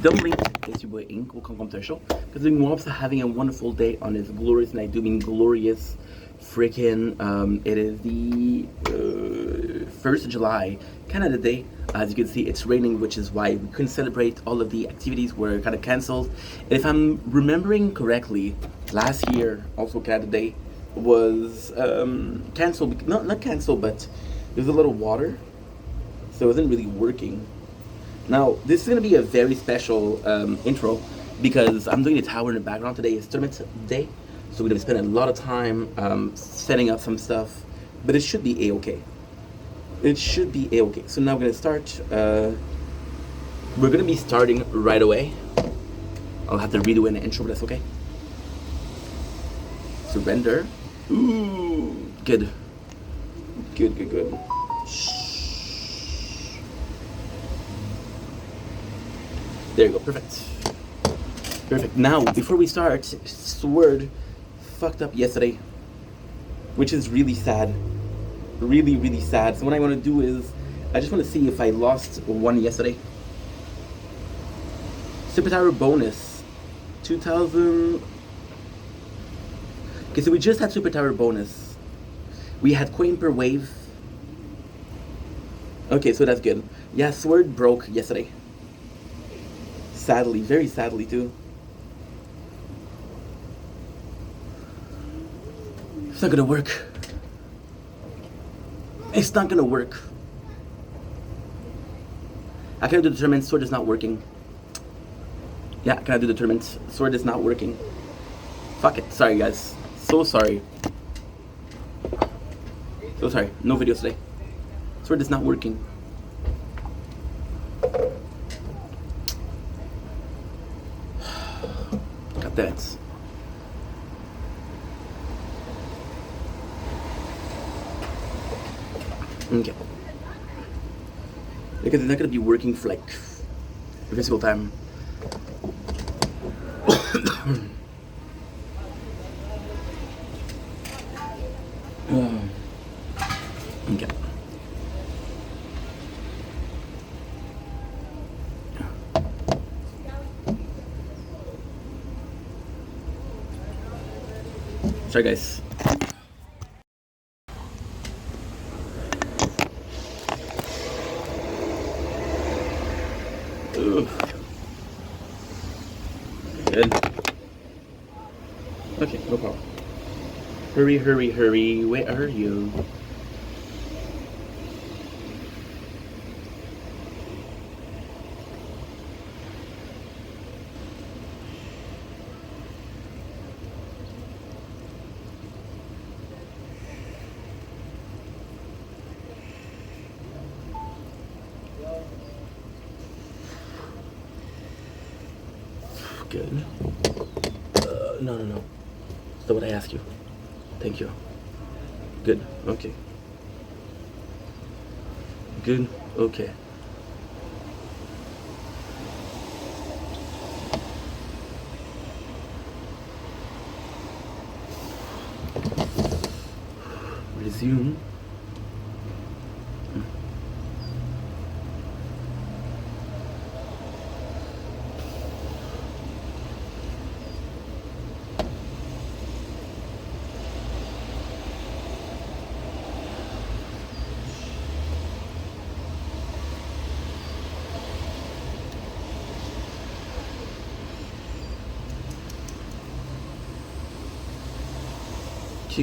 Don't blink, it's your boy Ink. Welcome to the show. Because doing Rob's having a wonderful day on this glorious, and I do mean glorious, freaking. It is the 1st of July, kind of the day. As you can see, it's raining, which is why we couldn't celebrate. All of the activities were kind of cancelled. And if I'm remembering correctly, last year, also kind of the day, was cancelled. Not cancelled, but there's a little water, so it wasn't really working. Now, this is going to be a very special intro because I'm doing the tower in the background today. It's tournament day, so we're going to spend a lot of time setting up some stuff, but it should be a-okay. It should be a-okay. So now we're going to start. We're going to be starting right away. I'll have to redo an intro, but that's okay. Surrender. Ooh, good. Good. There you go, perfect. Now, before we start, Sword fucked up yesterday, which is really sad. Really sad. So what I want to do is, I just want to see if I lost one yesterday. Super Tower bonus, 2,000. Okay, so we just had Super Tower bonus. We had coin per wave. Okay, so that's good. Yeah, Sword broke yesterday. Sadly, very sadly too. It's not gonna work. It's not gonna work. I can't do the tournament. Sword is not working. Yeah, can I do the tournament? Sword is not working. Fuck it. Sorry, guys. So sorry. No videos today. Sword is not working. Got that. Okay. Because it's not gonna be working for like a physical time. Okay. Sorry, guys. Ugh. Good. Okay, no problem. Hurry. Where are you? Good. No. That's what I asked you. Thank you. Good. Okay. Good. Okay. Resume.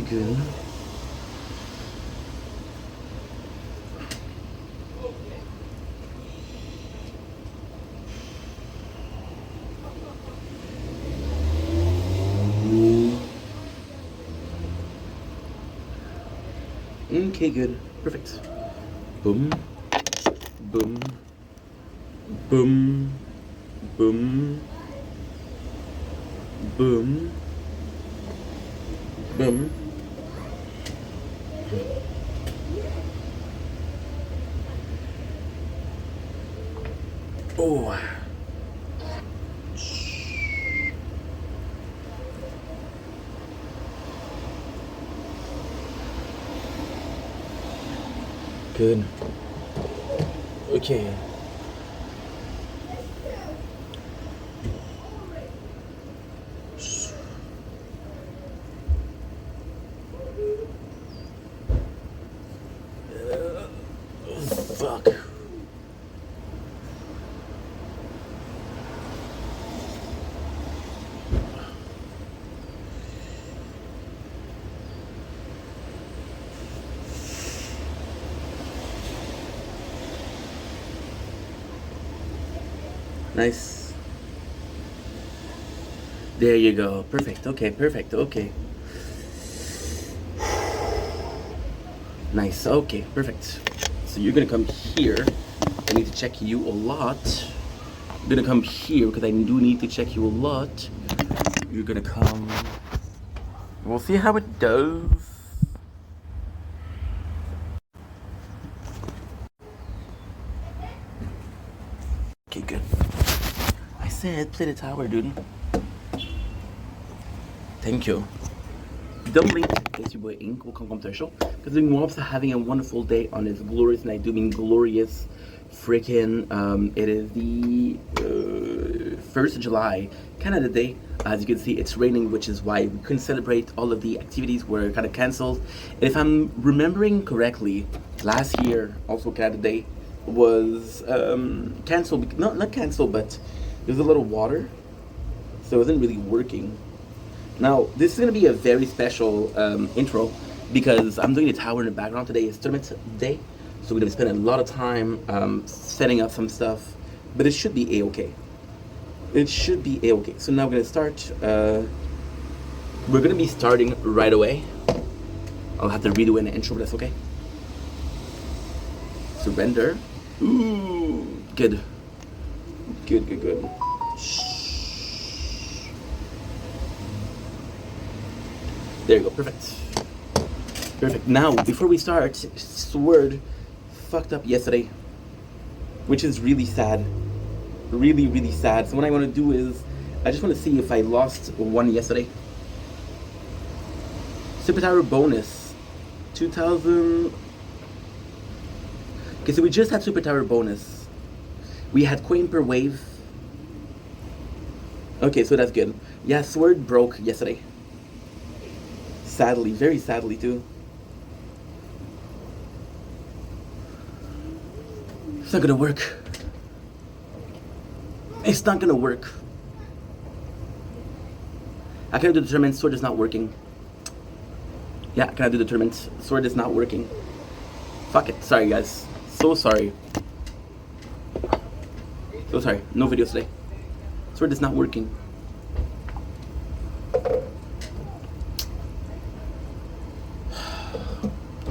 Good. Okay, good. Perfect. Boom. Boom. Boom. Boom. Boom. Boom. Oh. Good. Okay. Nice. There you go. Perfect. Okay, perfect. Okay. Nice. Okay, perfect. So you're gonna come here. I need to check you a lot. I'm gonna come here because I do need to check you a lot. You're gonna come. We'll see how it does. Okay, good. I said play the tower, dude. Thank you. The link is your boy Ink will come to the show because we are also having a wonderful day on this glorious night. I do mean glorious freaking it is the 1st of July, kind of the day. As you can see, it's raining, which is why we couldn't celebrate. All of the activities were kind of cancelled. And if I'm remembering correctly, last year also kind of the day was cancelled. Not cancelled, but there's a little water, so it wasn't really working. Now, this is going to be a very special intro because I'm doing the tower in the background. Today is tournament day, so we're going to spend a lot of time setting up some stuff, but it should be a-okay. It should be a-okay. So now we're going to start. We're going to be starting right away. I'll have to redo an intro, but that's okay. Surrender. Ooh, good. Good, good, good. There you go, perfect. Perfect. Now, before we start, Sword fucked up yesterday, which is really sad. Really, really sad. So what I want to do is, I just want to see if I lost one yesterday. Super Tower bonus. 2,000... Okay, so we just had Super Tower bonus. We had coin per wave. Okay, so that's good. Yeah, Sword broke yesterday. Sadly, very sadly too. It's not gonna work. It's not gonna work. I cannot do the tournament. Sword is not working. Yeah, I cannot do the tournament. Sword is not working. Fuck it. Sorry, guys. So sorry. So sorry. No video today. Sword is not working.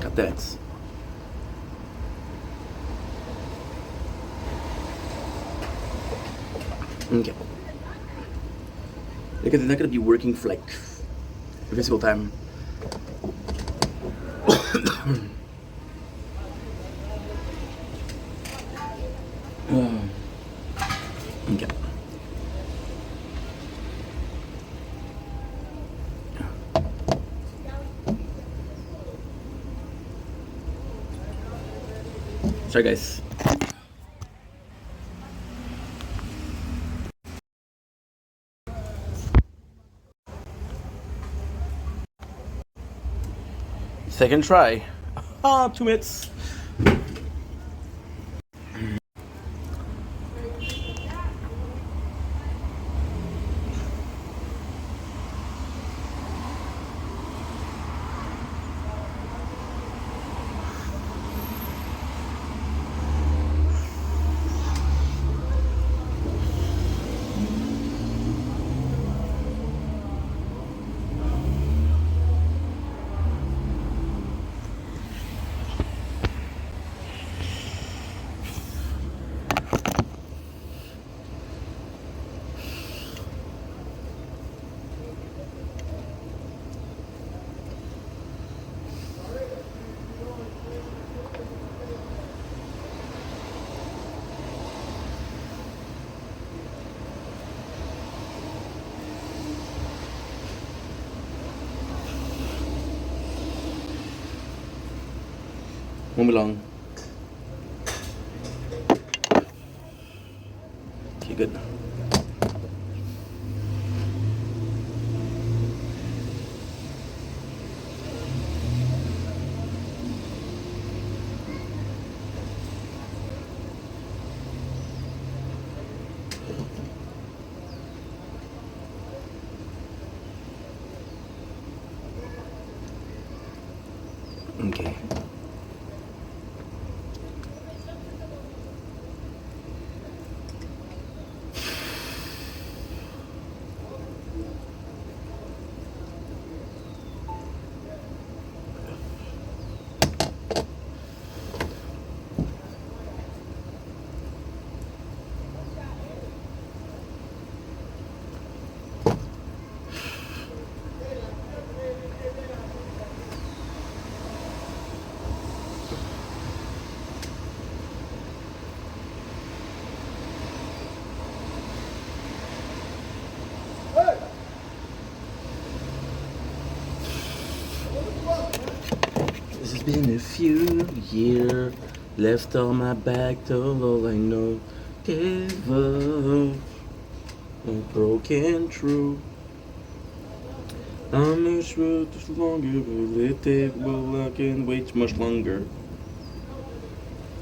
Got that. Okay. Because it's not gonna be working for like every single time. Okay. Sorry, guys. Second try. Ah, 2 minutes. Move along. Okay, good. Okay. been a few years left on my back, told all I know. Give up, broken true. I'm not sure this longer will it take, but I can't wait much longer.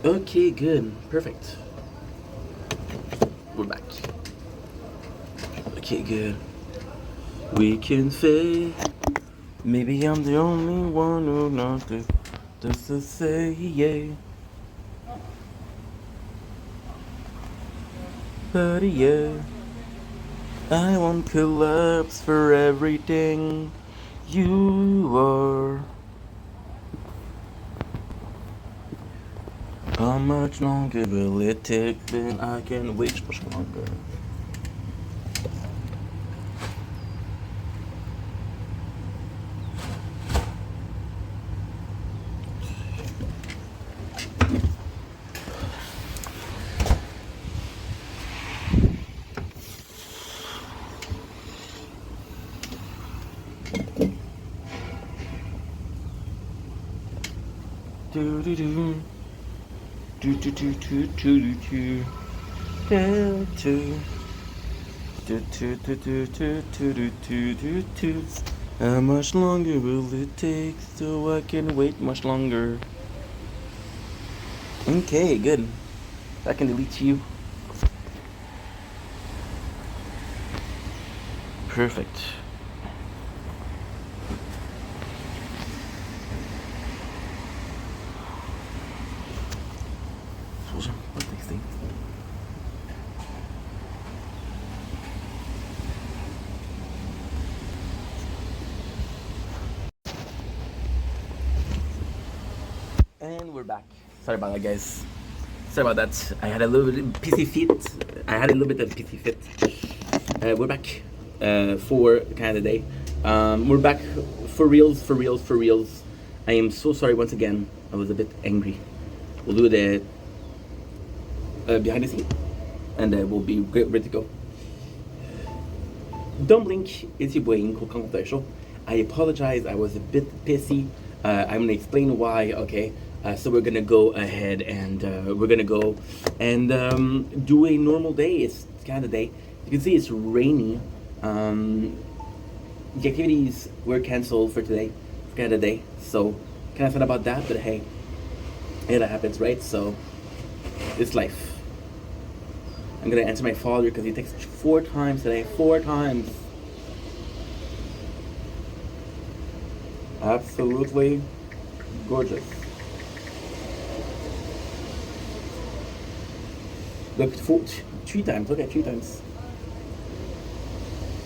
Okay, good, perfect. We're back. Okay, good. We can fade. Maybe I'm the only one who knows this to say, yeah. But yeah, I won't collapse for everything you are. How much longer will it take? Then I can wait much longer. Do do do do do do do do do do do. How much longer will it take so I can wait much longer? Okay, good. I can delete you. Perfect. What's this thing? And we're back. Sorry about that, guys. Sorry about that. I had a little bit of PC fit. We're back for kind of the day. We're back for reals. I am so sorry once again. I was a bit angry. We'll do the behind the scene, and we'll be ready to go. Don't blink. It's your boy Inko Controversial. I apologize. I was a bit pissy. I'm gonna explain why. Okay. So we're gonna go ahead and we're gonna go and do a normal day. It's kind of day. You can see it's rainy. The activities were canceled for today. It's kind of day. So kind of sad about that, but hey, yeah, that happens, right? So it's life. I'm gonna answer my father because he texted 4 times today. 4 times. Absolutely gorgeous. Look, 3 times. Look at 3 times.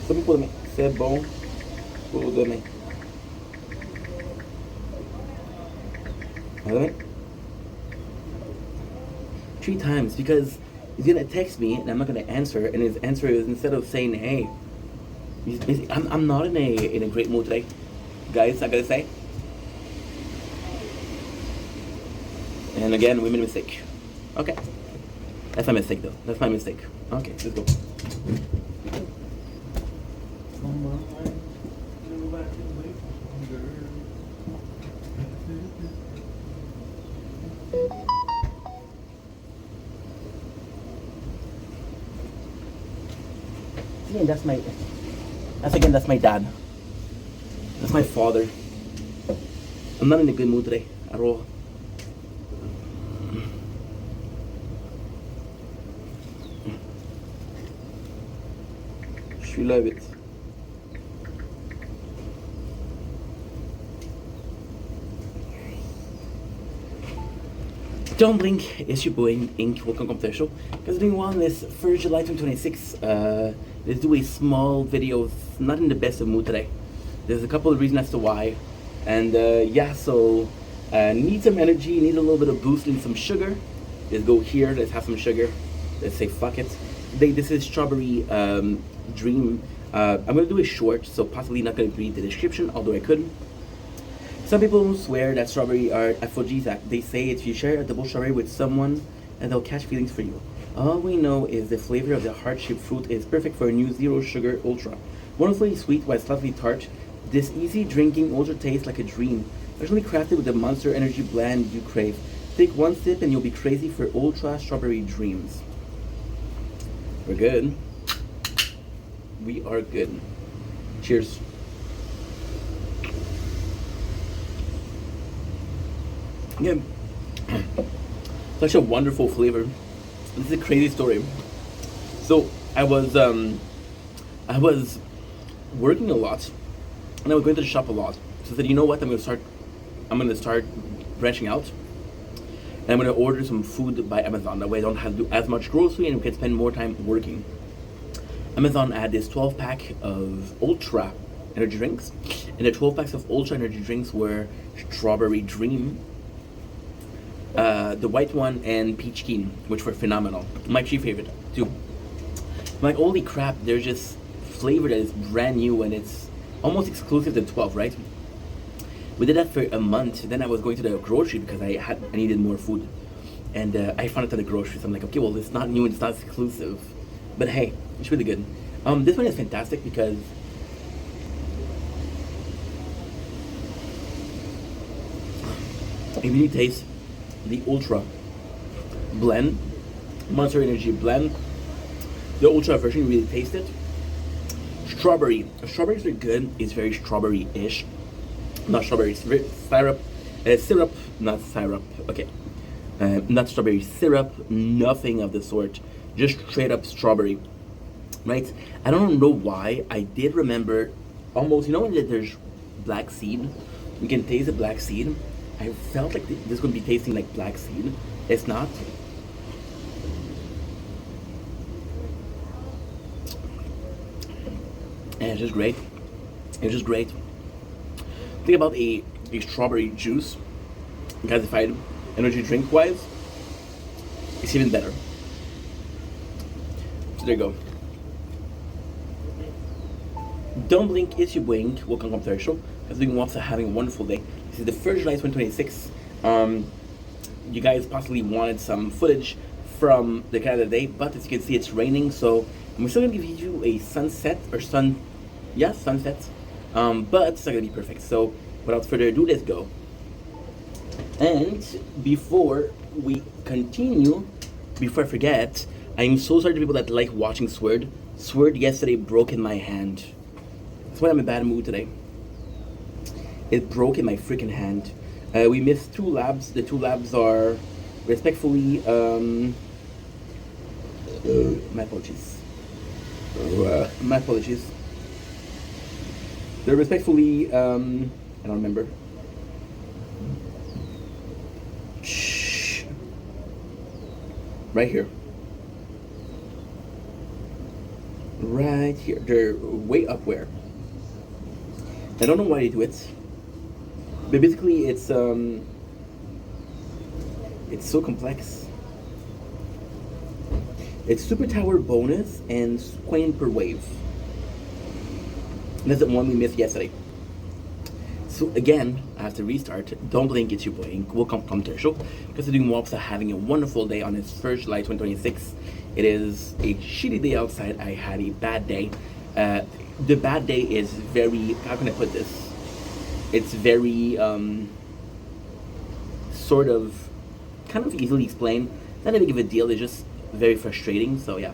Some people make c'est bon pour demain. Alright? 3 times because he's gonna text me and I'm not gonna answer, and his answer is, instead of saying, hey, I'm not in a great mood today, guys, I gotta say. And again, we made a mistake. Okay. That's my mistake though. That's my mistake. Okay, let's go. See, that's my dad. That's my father. I'm not in a good mood today at all. You love it. Don't blink, it's your boy Ink. Welcome to the show. Guys, doing well on this 1st July 2026. Let's do a small video. Not in the best of mood today. There's a couple of reasons as to why. And yeah, so need some energy, need a little bit of boost, need some sugar. Let's go here, let's have some sugar. Let's say fuck it. This is Strawberry Dream. I'm gonna do a short, so possibly not gonna read the description, although I could. Some people swear that strawberry are aphrodisiac. They say if you share a double strawberry with someone, and they'll catch feelings for you. All we know is the flavor of the heart-shaped fruit is perfect for a new zero sugar ultra. Wonderfully sweet while slightly tart, this easy drinking ultra tastes like a dream. Originally crafted with the Monster Energy blend you crave. Take one sip and you'll be crazy for Ultra Strawberry Dreams. We're good. We are good. Cheers. Yeah. Such a wonderful flavor. This is a crazy story. So I was working a lot, and I was going to the shop a lot. So I said, you know what? I'm gonna start branching out, and I'm gonna order some food by Amazon. That way I don't have to do as much grocery, and we can spend more time working. Amazon had this 12-pack of Ultra energy drinks, and the 12 packs of Ultra energy drinks were Strawberry Dream, the white one, and Peach Keen, which were phenomenal. My three favorite too. I'm like, holy crap, they're just flavor that is brand new and it's almost exclusive to 12, right? We did that for a month. Then I was going to the grocery because I needed more food, and I found it at the grocery. So I'm like, okay, well, it's not new and it's not exclusive, but hey, it's really good. This one is fantastic because it really tastes the Ultra blend, Monster Energy blend. The Ultra version, really taste it. Strawberries are good. It's very strawberry-ish. Not strawberry, it's syrup. Not syrup. Okay. Not strawberry syrup, nothing of the sort. Just straight up strawberry. Right? I don't know why. I did remember almost, you know when there's black seed? You can taste the black seed. I felt like this is going to be tasting like black seed. It's not. And it's just great. It's just great. Think about a strawberry juice, gasified energy drink wise. It's even better. So there you go. Don't blink, it's your blink. Welcome to the show. Because we want to having a wonderful day. This is the 1st July 2026. You guys possibly wanted some footage from the Canada Day, but as you can see, it's raining, so I'm still gonna give you a sunset or sunset. But it's not gonna be perfect. So without further ado, let's go. And before we continue, before I forget, I'm so sorry to people that like watching Sword. Sword yesterday broke in my hand. That's why I'm in a bad mood today. It broke in my freaking hand. We missed 2 labs. The 2 labs are respectfully, my apologies. My apologies. They're respectfully, I don't remember. Shh. Right here. Right here. They're way up where. I don't know why they do it. But basically, it's so complex. It's super tower bonus and coin per wave. And that's the one we missed yesterday. So again, I have to restart. Don't blink, it's your boy. Welcome to the show. Because we're doing Wopsa having a wonderful day on this 1st July 2026. It is a shitty day outside. I had a bad day. The bad day is very, how can I put this? It's very, sort of, kind of easily explained. Not a big of a deal, it's just very frustrating, so yeah.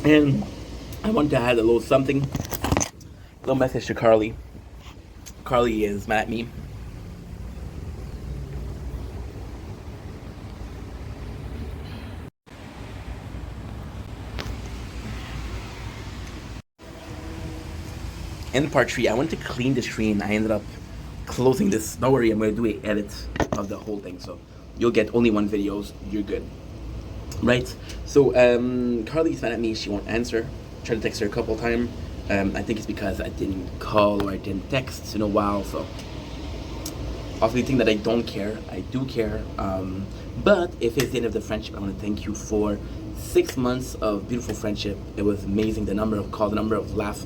And I want to add a little something. A little message to Carly. Carly is mad at me. In part 3, I went to clean the screen. I ended up closing this. Don't worry, I'm going to do an edit of the whole thing. So you'll get only 1 video. You're good. Right? So Carly's mad at me. She won't answer. Tried to text her a couple of times. I think it's because I didn't call or I didn't text in a while. So obviously, think that I don't care. I do care. But if it's the end of the friendship, I want to thank you for 6 months of beautiful friendship. It was amazing. The number of calls, the number of laughs.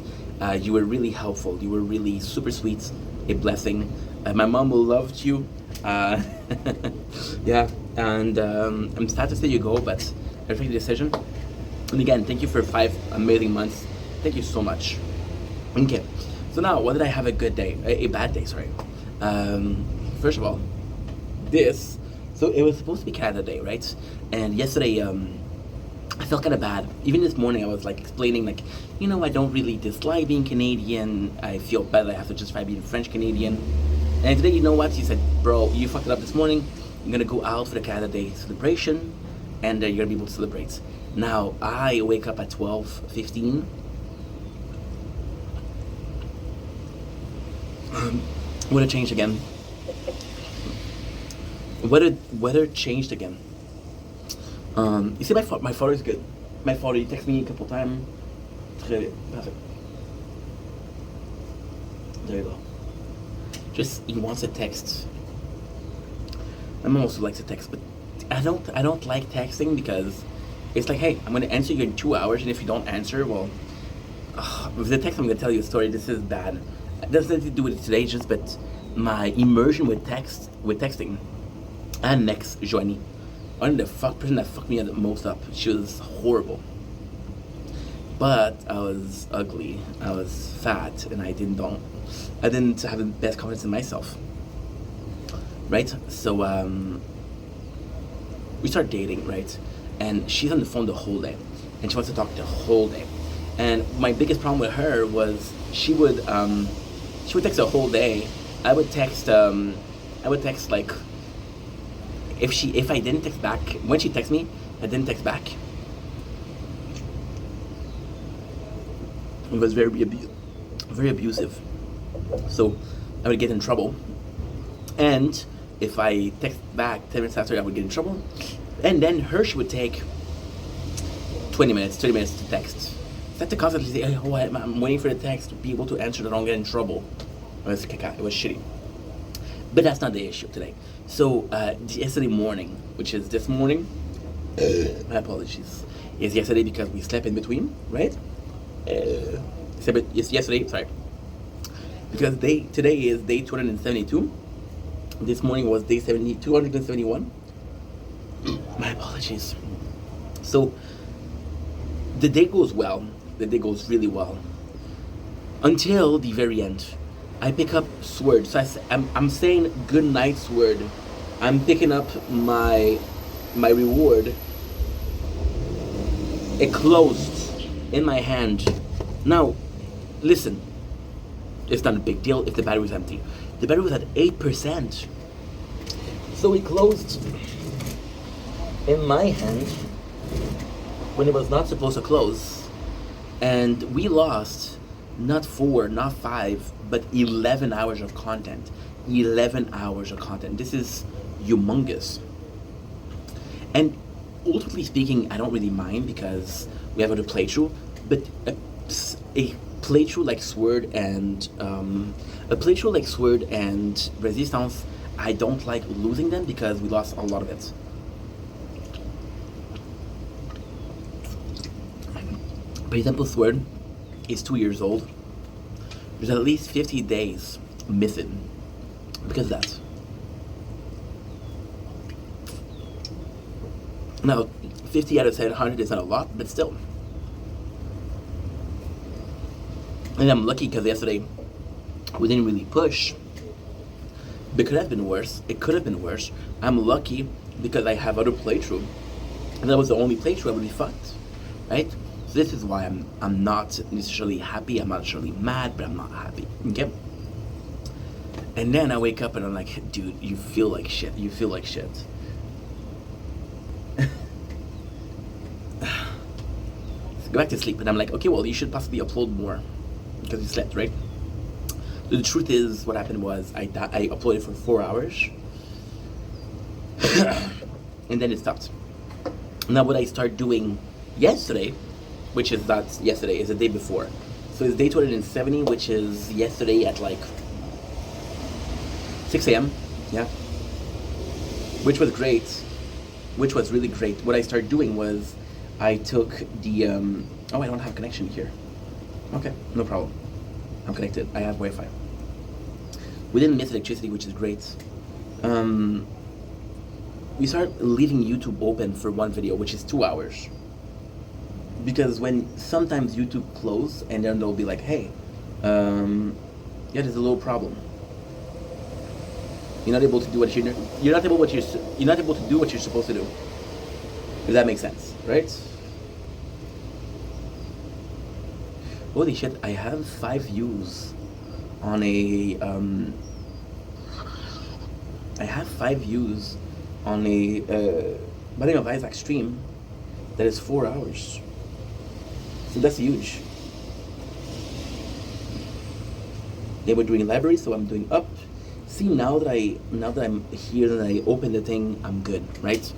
You were really helpful. You were really super sweet. A blessing. My mom loved you. Yeah, and I'm sad to see you go, but I respect the decision. And again, thank you for 5 amazing months. Thank you so much. Okay, so now, what did I have a good day? A bad day, sorry. First of all, this, so it was supposed to be Canada Day, right? And yesterday, I felt kind of bad. Even this morning, I was like explaining, like, I don't really dislike being Canadian. I feel bad that I have to justify being French Canadian. And today, you know what? She said, bro, you fucked it up this morning. You're gonna go out for the Canada Day celebration, and you're gonna be able to celebrate. Now, I wake up at 12:15. Weather changed again. Weather changed again. You see, my father is good. My father, he texted me a couple times. Très bien. Perfect. There you go. Just, he wants a text. My mom also likes to text, but I don't like texting because it's like, hey, I'm gonna answer you in 2 hours, and if you don't answer, well, with the text, I'm gonna tell you a story. This is bad. It doesn't have to do with today, just but my immersion with texting. And next, Joanie. One of the person that fucked me the most up. She was horrible. But I was ugly. I was fat, and I didn't have the best confidence in myself. Right? So we start dating, right? And she's on the phone the whole day, and she wants to talk the whole day. And my biggest problem with her was she would text the whole day. I would text like, if I didn't text back, when she texts me, I didn't text back. It was very abusive. So I would get in trouble. And if I text back 10 minutes after, I would get in trouble. And then she would take 20 minutes, 30 minutes to text. Not to constantly say, oh, I'm waiting for the text to be able to answer that I don't get in trouble. It was shitty. But that's not the issue today. So yesterday morning, which is this morning, my apologies, is yesterday because we slept in between, right? It's yesterday, sorry. Because today is day 272. This morning was day 271. My apologies. So the day goes well. The day goes really well. Until the very end. I pick up sword. So I'm saying good night sword. I'm picking up my reward. It closed in my hand. Now, listen. It's not a big deal if the battery was empty. The battery was at 8%. So it closed in my hand when it was not supposed to close. And we lost not 4, not 5, but 11 hours of content. 11 hours of content. This is humongous. And ultimately speaking, I don't really mind because we have a playthrough. But a playthrough like Sword and Resistance, I don't like losing them because we lost a lot of it. For example, Sword is 2 years old. There's at least 50 days missing because of that. Now, 50 out of 700 is not a lot, but still. And I'm lucky because yesterday we didn't really push. It could have been worse. I'm lucky because I have other playthrough. And that was the only playthrough I would be fucked, right? So this is why I'm not necessarily happy. I'm not necessarily mad, but I'm not happy. Okay. And then I wake up and I'm like, dude, you feel like shit. Go back to sleep, and I'm like, okay, well, you should possibly upload more because you slept, right? The truth is, what happened was I uploaded for 4 hours, and then it stopped. Now, what I start doing yesterday, which is not yesterday, is the day before. So it's day 270, which is yesterday at like 6 a.m. Yeah, which was great, which was really great. What I started doing was I took the I don't have connection here. Okay, no problem. I'm connected. I have Wi-Fi. We didn't miss electricity, which is great. We start leaving YouTube open for one video, which is 2 hours. Because when sometimes YouTube close and then they'll be like, hey, Yeah, there's a little problem. You're not able to do what you're not able you're not able to do what you're supposed to do. If that makes sense, right? Holy shit! I have 5 views on a I have 5 views on a Binding of Isaac stream that is 4 hours. So that's huge. They were doing library, so I'm doing up. See, now that I'm here and I open the thing, I'm good, right?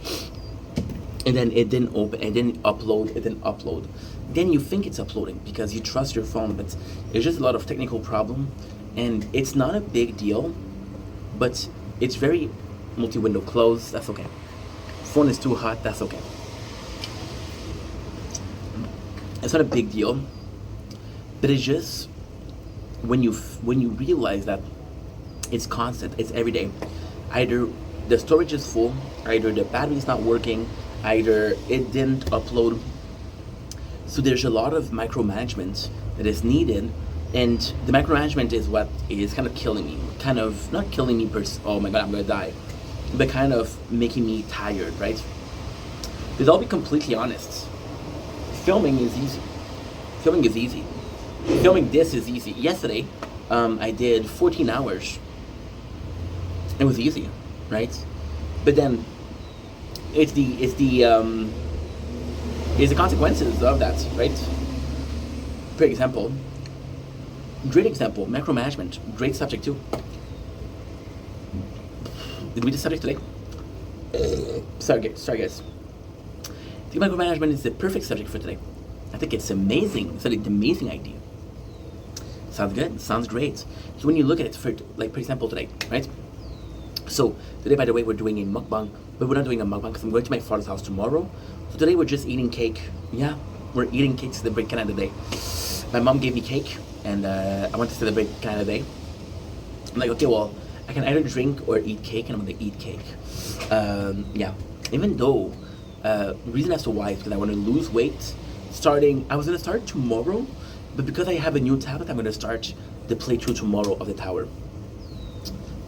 And then it didn't open, it didn't upload. Then you think it's uploading because you trust your phone, but it's just a lot of technical problem, and it's not a big deal, but it's very multi-window closed. That's okay. Phone is too hot. That's okay. It's not a big deal, but it's just when you realize that it's constant, it's every day. Either the storage is full, either the battery is not working, either it didn't upload. So there's a lot of micromanagement that is needed, and the micromanagement is what is kind of killing me. Kind of not killing me oh my god, I'm gonna die, but kind of making me tired, right? Because I'll be completely honest, filming is easy. Filming this is easy. Yesterday, I did 14 hours. It was easy, right? But then it's the consequences of that, right? For example, great example, micromanagement, great subject too. Did we do subject today? Sorry guys. I think micromanagement is the perfect subject for today. I think it's amazing. It's an amazing idea. Sounds good. Sounds great. So when you look at it, for like for example today, right? So today, by the way, we're doing a mukbang, but we're not doing a mukbang because I'm going to my father's house tomorrow. So today we're just eating cake. Yeah, we're eating cake to celebrate Canada Day. My mom gave me cake, and I want to celebrate Canada Day. I'm like, okay, well, I can either drink or eat cake, and I'm gonna eat cake. Yeah, even though reason as to why is because I want to lose weight. I was gonna start tomorrow, but because I have a new tablet, I'm gonna start the playthrough tomorrow of the tower.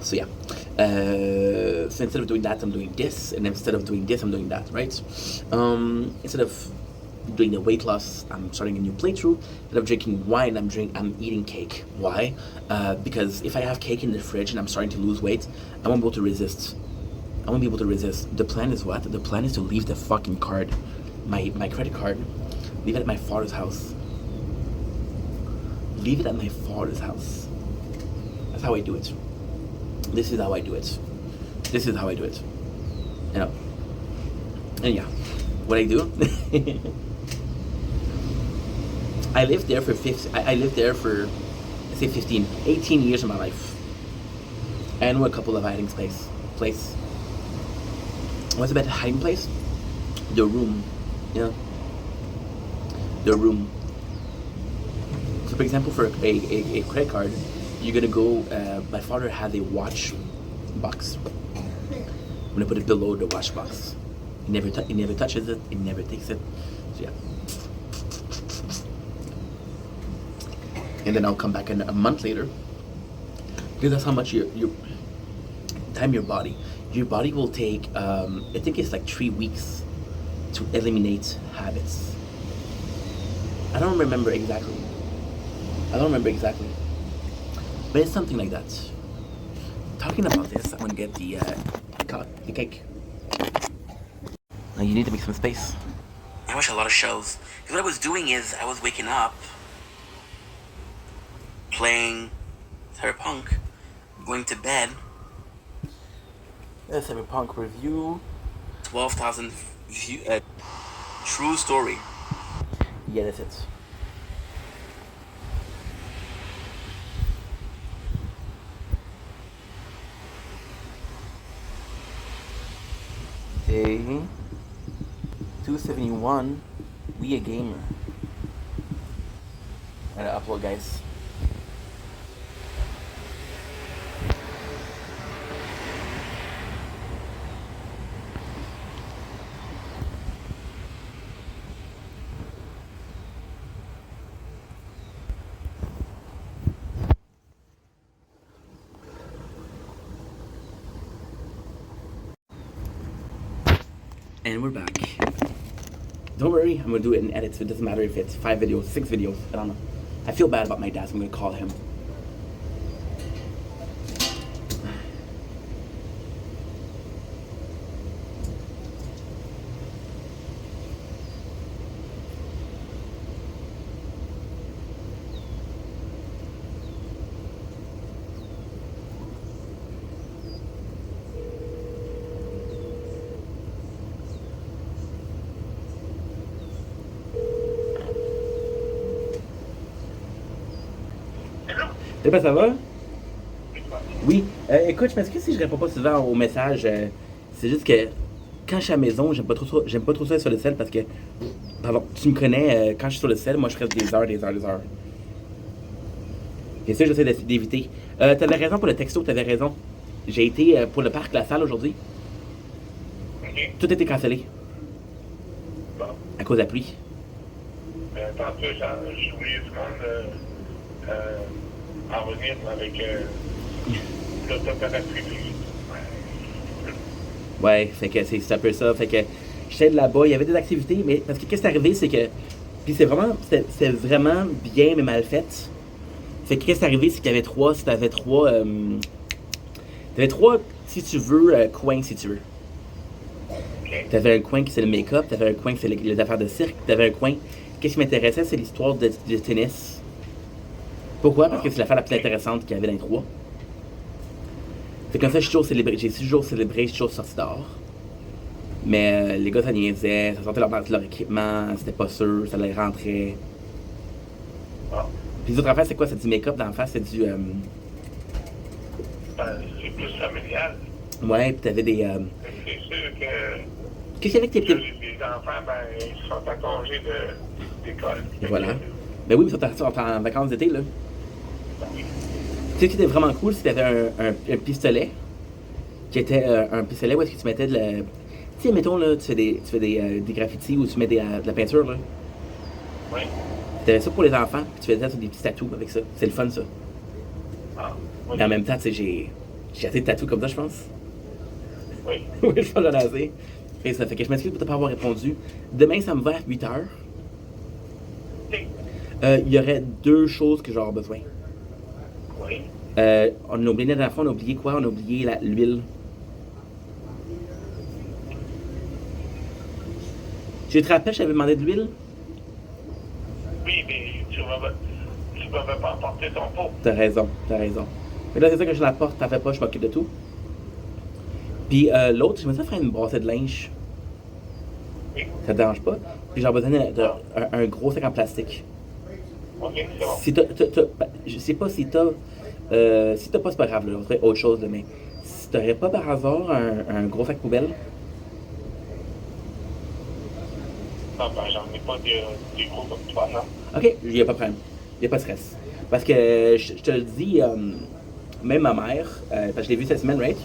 So yeah. So instead of doing that, I'm doing this, and instead of doing this, I'm doing that, right? Instead of doing the weight loss, I'm starting a new playthrough. Instead of drinking wine, I'm eating cake. Why? Because if I have cake in the fridge and I'm starting to lose weight, I won't be able to resist. The plan is what? The plan is to leave the fucking card, my credit card, leave it at my father's house. Leave it at my father's house. That's how I do it. This is how I do it. You know. And yeah, what I do, I lived there for let's say 18 years of my life. I know a couple of hiding place. What's about hiding place? The room. Yeah. The room. So for example, for a credit card, you're gonna go, my father has a watch box. I'm gonna put it below the watch box. He never touches it, he never takes it. So yeah. And then I'll come back a month later. Because that's how much you time your body. Your body will take, I think it's like 3 weeks to eliminate habits. I don't remember exactly. But it's something like that. Talking about this, I'm gonna get the cake. Now you need to make some space. I watch a lot of shows. Because what I was doing is I was waking up, playing Cyberpunk, going to bed. Cyberpunk review. 12,000 view. True story. Yeah, that's it. Day 271. We a gamer. I'm gonna upload, guys. And we're back. Don't worry, I'm gonna do it in edits. So it doesn't matter if it's 5 videos, 6 videos. I don't know. I feel bad about my dad, so I'm gonna call him. Salut, ça va? Oui. Écoute, je m'excuse si je réponds pas souvent aux messages. C'est juste que quand je suis à la maison, j'aime pas trop ça sur le sel parce que, pardon, tu me connais, quand je suis sur le sel, moi je reste des heures, des heures, des heures. Et ça, j'essaie d'éviter. T'avais raison pour le texto, t'avais raison. J'ai été pour le parc La Salle aujourd'hui. OK. Tout a été cancellé Bon. à cause de la pluie. Tantôt, j'ai oublié du monde en revenir avec l'autoparapluie. Ouais, fait que c'est un peu ça. Fait que j'étais de là-bas, il y avait des activités, mais parce que qu'est-ce qui est arrivé, c'est que. Puis c'est vraiment bien mais mal fait. Fait que qu'est-ce qui est arrivé, c'est qu'il y avait trois. T'avais trois, si tu veux, coins, si tu veux. OK. T'avais un coin qui c'est le make-up, t'avais un coin qui c'est les affaires de cirque, t'avais un coin. Qu'est-ce qui m'intéressait, c'est l'histoire de tennis. Pourquoi? Parce que c'est l'affaire la plus intéressante qu'il y avait dans les trois. C'est comme ça, j'ai toujours célébré, je suis toujours sorti dehors. Mais les gars, ça niaisait, ça sortait leur équipement, c'était pas sûr, ça les rentrait. Bon. Puis les autres affaires, c'est quoi? C'est du make-up d'en face, c'est du. C'est plus familial. Ouais, puis t'avais des. C'est sûr que Qu'est-ce qu'il y avait que là, t'étais. les enfants, ils sont en congé d'école. Et voilà. Ben oui, mais ils sont en vacances d'été, là. Oui. Tu sais ce qui était vraiment cool, c'est que t'avais un pistolet. Qui était un pistolet où est-ce que tu mettais de la. Tu sais, mettons, là, tu fais des graffitis ou tu mets de la peinture, là. Oui. T'avais ça pour les enfants, puis tu faisais ça des petits tatous avec ça. C'est le fun, ça. Ah, oui. Mais en même temps, tu sais, j'ai assez de tatous comme ça, je pense. Oui. Oui, je pense que j'en ai assez. Et ça fait que je m'excuse pour ne pas avoir répondu. Demain, ça me va à 8 h. OK. Il y aurait deux choses que j'aurais besoin. Oui. On a oublié la dernière fois, on a oublié quoi? On a oublié l'huile. Tu te rappelles, j'avais demandé de l'huile? Oui, mais tu m'avais pas apporté ton pot. T'as raison, t'as raison. Mais là, c'est ça que je l'apporte, t'en fais pas, je m'occupe de tout. Puis l'autre, je me suis fait faire une brassée de linge. Oui. Ça te dérange pas? Puis j'ai besoin d'un gros sac en plastique. OK, c'est bon. Si je sais pas si t'as. Si t'as pas, c'est pas grave, là, on ferait autre chose, là, mais si t'aurais pas par hasard un gros sac poubelle. Non, j'en ai pas des gros comme toi, non? Ok, il n'y a pas de problème. Il n'y a pas de stress. Parce que je te le dis, même ma mère, parce que je l'ai vue cette semaine, right?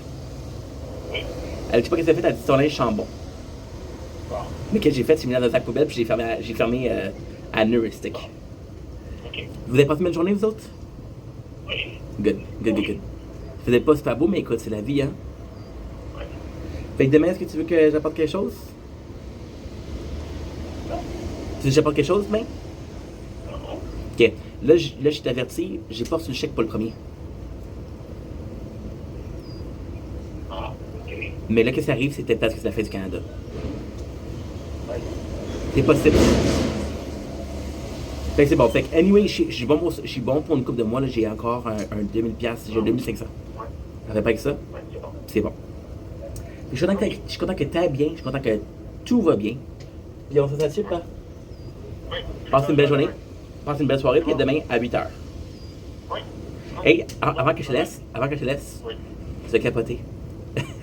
Oui. Elle dit pas qu'est-ce qu'elle a fait, elle dit son linge chambon. Bon. Mais qu'est-ce que j'ai fait, c'est mis dans un sac poubelle, puis j'ai fermé à Neuristic. OK. Vous avez passé une bonne journée, vous autres? Oui. Good. Ça faisait pas super beau, mais écoute, c'est la vie, hein? Oui. Fait que demain, est-ce que tu veux que j'apporte quelque chose? Non. Tu veux que j'apporte quelque chose demain? Non. Ok. Là, je t'avertis, j'ai pas reçu le chèque pour le premier. Ah, OK. Mais là, qu'est-ce qui arrive, c'est peut-être parce que c'est la fête du Canada. Oui. C'est possible. Fait que c'est bon. Fait que, anyway, je suis bon pour une couple de mois. Là, j'ai encore un 2000$, j'ai 2500. Oui. Ça fait pas avec ça? Oui, c'est bon. C'est bon. Je suis content que t'ailles bien. Je suis content que tout va bien. Puis on se sent dessus, pas? Oui. Passe une belle journée. Passe une belle soirée. Puis demain à 8 h. Oui. Hey, avant que je te laisse, Oui. je vais capoter.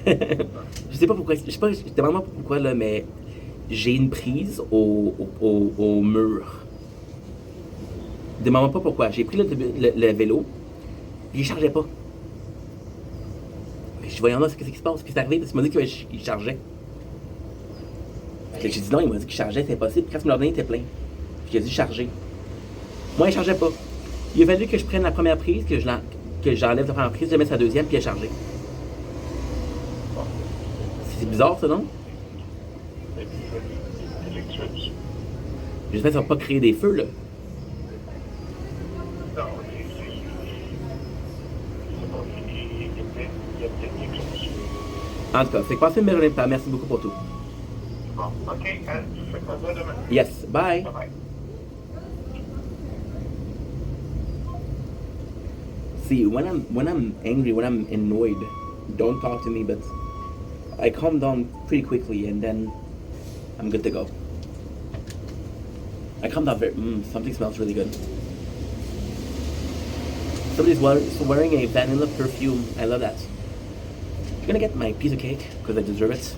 Je sais pas pourquoi. Je demande pas pourquoi, là, mais j'ai une prise au mur. Demande pas pourquoi. J'ai pris le vélo, puis il chargeait pas. Je voyais là, qu'est-ce qui se passe? Qu'est-ce qui est arrivé? Parce qu'il m'a dit qu'il chargeait. J'ai dit non, il m'a dit qu'il chargeait, c'est impossible. Puis quand il me l'a donné, il était plein. Puis il a dit charger. Moi, il chargeait pas. Il a fallu que je prenne la première prise, que j'enlève la première prise, je mette sa deuxième, puis il a chargé. C'est bizarre, ça, non? maybe even electrics. J'espère que ça va pas créer des feux, là. Non, c'est bon, il y a peut-être quelque chose. En tout cas, c'est que passez une belle journée, papa. Merci beaucoup pour tout. Bon, ok, hein, fais quoi ça demain? Yes, bye. Bye bye. See, when I'm angry, when I'm annoyed, don't talk to me, but I calm down pretty quickly and then I'm good to go. I calm down very. Something smells really good. Somebody's wearing a vanilla perfume. I love that. I'm gonna get my piece of cake because I deserve it.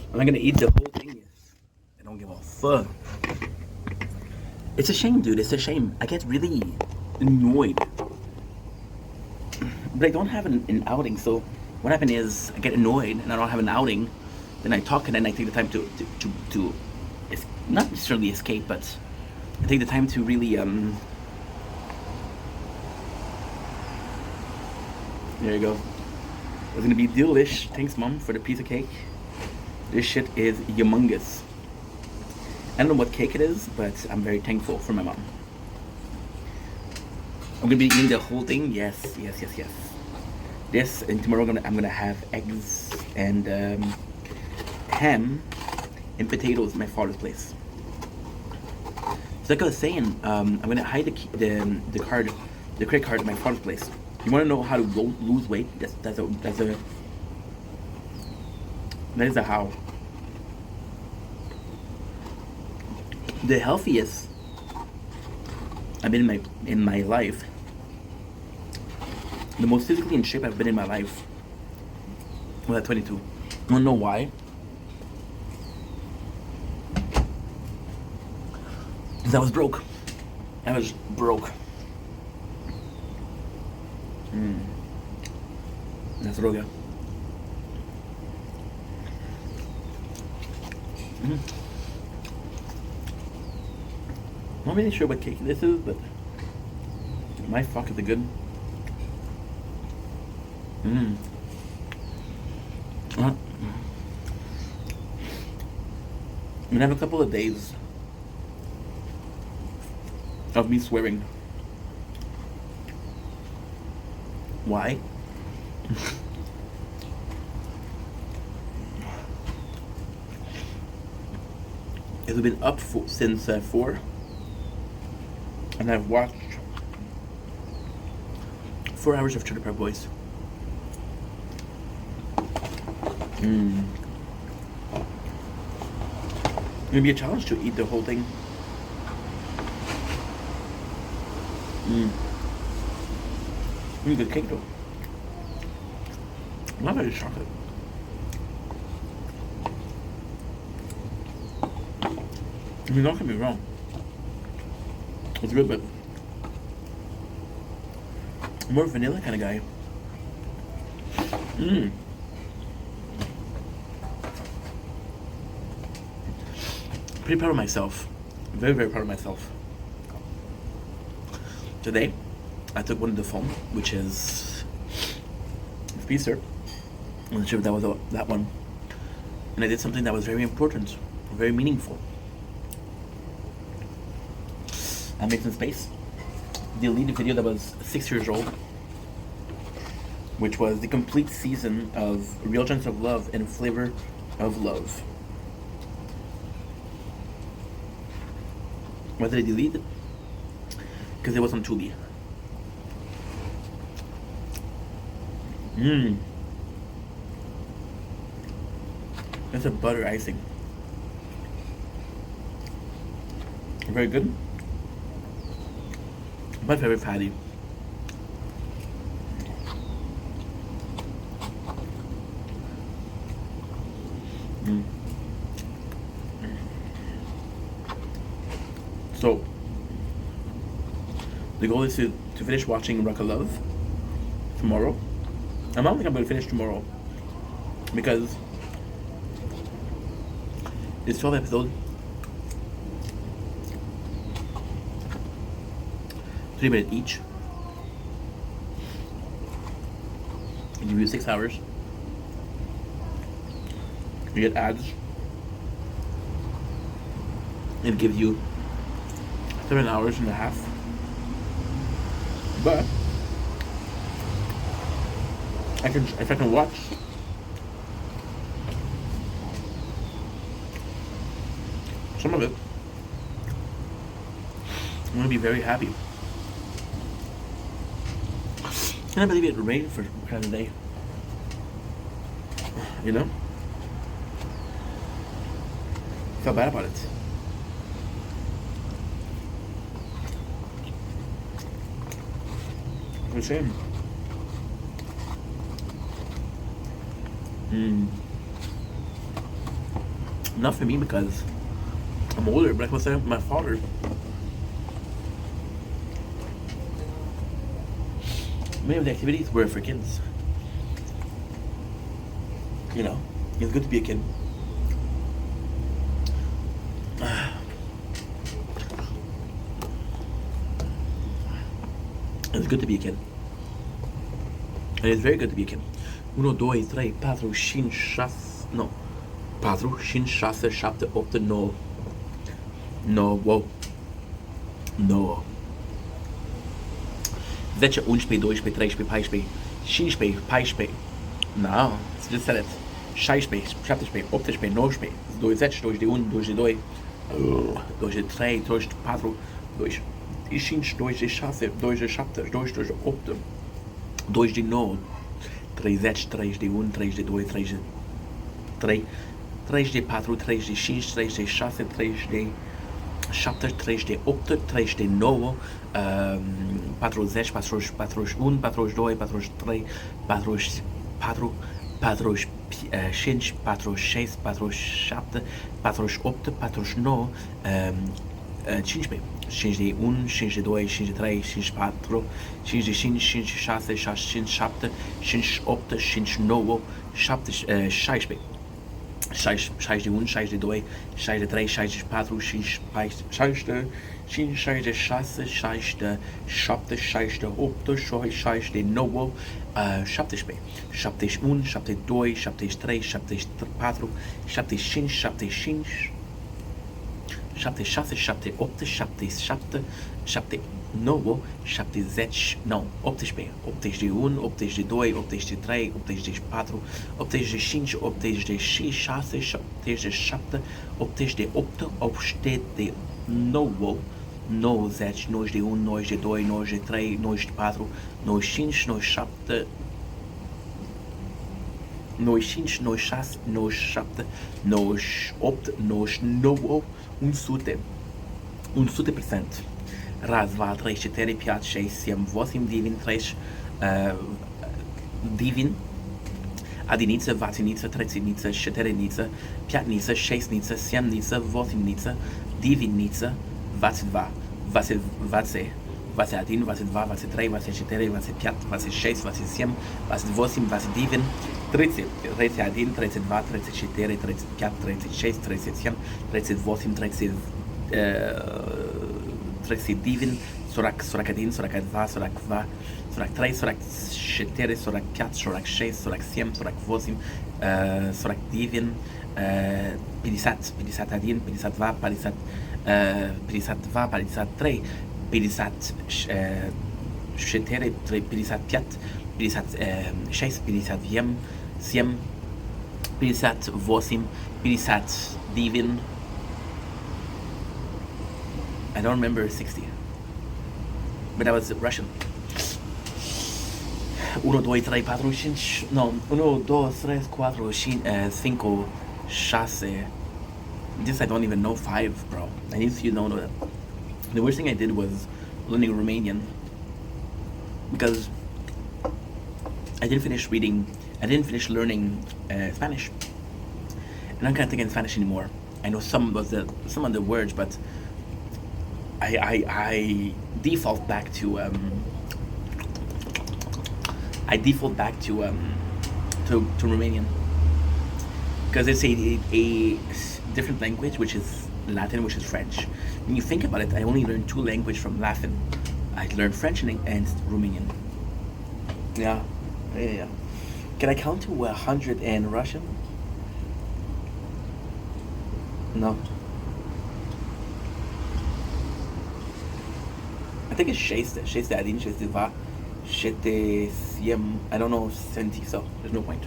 I'm not gonna eat the whole thing. I don't give a fuck. It's a shame, dude. It's a shame. I get really annoyed. But I don't have an outing, so what happened is I get annoyed and I don't have an outing. Then I talk and then I take the time to not necessarily escape, but I take the time to really there you go. It's gonna be delish. Thanks, Mom, for the piece of cake. This shit is humongous. I don't know what cake it is, but I'm very thankful for my mom. I'm gonna be eating the whole thing. Yes. This and tomorrow I'm gonna have eggs and ham and potatoes at my father's place. So like I was saying, I'm gonna hide the credit card at my father's place. You want to know how to lose weight? That is a how. The healthiest I've been in my life. The most physically in shape I've been in my life was at 22. I don't know why. Because I was broke. That's droga. Not really sure what cake this is, but my fuck is it good. I'm gonna have a couple of days of me swearing. Why? It's been up since 4, and I've watched 4 hours of Trailer Park Boys. It's gonna be a challenge to eat the whole thing. Really good cake though. I love it, chocolate. I mean, don't get me wrong. It's good, but I'm more vanilla kind of guy. Pretty proud of myself. Very, very proud of myself. Today, I took one of the phone, which is Speedster. On the trip, that was that one. And I did something that was very important, very meaningful. I made some space. Deleted a video that was 6 years old, which was the complete season of Real Chance of Love and Flavor of Love. Why did I delete it? Because it was on Tubi. It's a butter icing. Very good. But very fatty. So the goal is to finish watching Rock of Love tomorrow. I don't think I'm going to finish tomorrow because it's 12 episodes, 3 minutes each. You give you 6 hours. You get ads. It gives you 7 hours and a half. But if I can watch some of it, I'm gonna be very happy. Can I believe it rained for kind of day? You know? Felt bad about it. The same. Not for me because I'm older, but I can say my father. Many of the activities were for kids. You know, it's good to be a kid. It's good to be a kid. And it's very good to be a kid. 1, 2, 3, 4, 5, 6, no. 4, 5, 6, 7, 8, 9. No, wow. No. 10, 11, 12, 13, 14, 15, 16. Não, você já sabe. 16, 17, 18, 19, 27, 21, 22, 23, 24, 25, 26, 27, 28, 29, 37, 31, 32, 33, 34, 35, 36, 37, 7, 38, 39, 40, 40, 41, 42, 43, 44, 45, 46, 47, 48, 49, 50, 51, 52, 53, 54, 55, 56, 57, 58, 59, 60. 61, 62, 63, 64, 65, 66, 67, 68, 69, 70, 71, 72, 73, 74, 75, 76, 77, 78, 77, 79, 77, não, 81, 81, 82, 83, 84, 85, 86, 87, 88, 89, 90, 91, 92, 93, 94, 95, 97, 95, 96, 97, 98, 99, 100%. Raz, 2, 3, 4, 5, 6, 7, 8, 9, 3, 9, Adiniță, Vatiniță, Treținiță, Șetereniță, Piatniță, Șeisniță, Siamniță, Votiniță, Diviniță, Vațidva, Vațadin, Vațidva, Vațetrei, Vațeșetere, Vațepiat, Vațeșeis, Vațesiem, Vațedvosim, Vațedivin, Trețeadin, Trețedva, Trețeșetere, Trețepiat, Trețeșeis, Trețesiem, Trețedvosim, Trețedivin, Soracadin, Soracadva, Soracva, Sorac 3, Sorac 4, Sorac 4, Sorac 6, Sorac 7, Sorac 8, Sorac Divin, 50, 50 Adin, 50 Va, 50 Va, 50 3, 50 4, 50 4, 50 6, 50 Viem, Siem, 50 8, 50 Divin. I don't remember 60, but that was Russian. 1, 2, 3, 4, 5, no, 1, 2, 3, 4, 5, Chasse. This I don't even know 5, bro. I need to know that. The worst thing I did was learning Romanian because I didn't finish reading. I didn't finish learning Spanish, and I can't think in Spanish anymore. I know some of the words, but I default back to to Romanian because it's a different language, which is Latin, which is French. When you think about it, I only learned 2 languages from Latin. I learned French and Romanian. Yeah, yeah. Can I count to 100 in Russian? No. I think it's шесть, шесть один, шесть два, шесть семь. I don't know 70, so there's no point.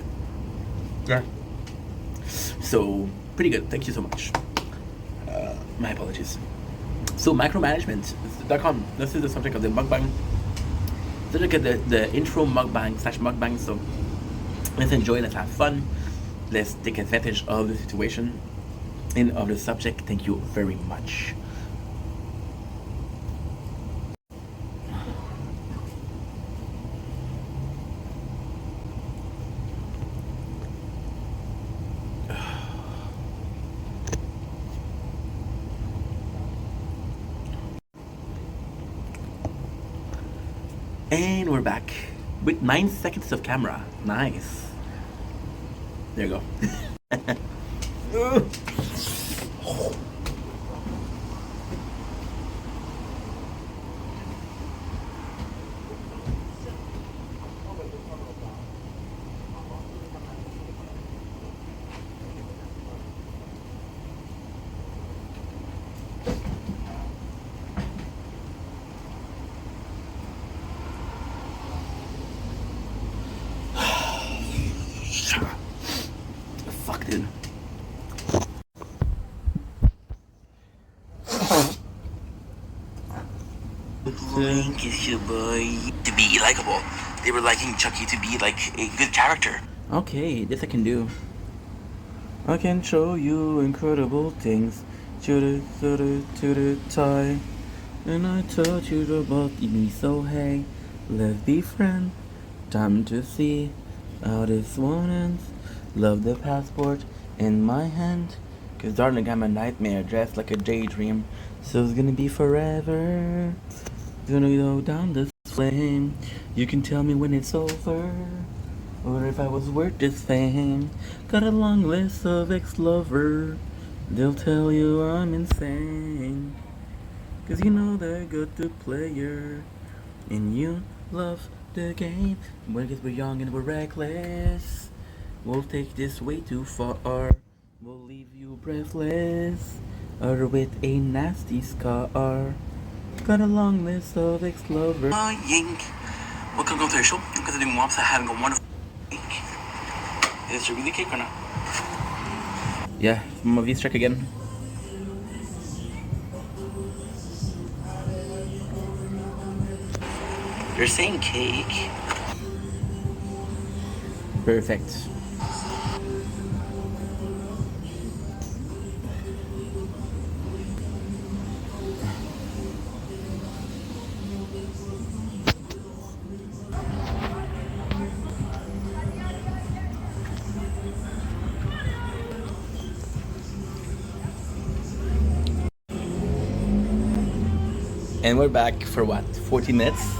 Yeah. So pretty good. Thank you so much. My apologies. So micromanagement.com. This is the subject of the mukbang. Let's look at the intro mukbang/mukbang. So let's enjoy. Let's have fun. Let's take advantage of the situation and of the subject. Thank you very much. And we're back with 9 seconds of camera. Nice. There you go. Fuck, dude. Link is your boy to be likable. They were liking Chucky to be like a good character. Okay, this I can do. I can show you incredible things. To the tie. And I told you about me, so hey, let's be friends. Time to see how this one ends. Love the passport in my hand. Cause darling, I got my nightmare dressed like a daydream. So it's gonna be forever. Gonna go down this flame. You can tell me when it's over. Or if I was worth this fame. Got a long list of ex-lovers. They'll tell you I'm insane. Cause you know they're good to player. And you love the game. When we're young and we're reckless. We'll take this way too far. We'll leave you breathless. Or with a nasty scar. Got a long list of ex-lovers. Yink. Welcome to the show. Because I'm doing moms are having a wonderful week. Is it really cake or not? Yeah, my V check again. You're saying cake. Perfect. And we're back for what? 40 minutes?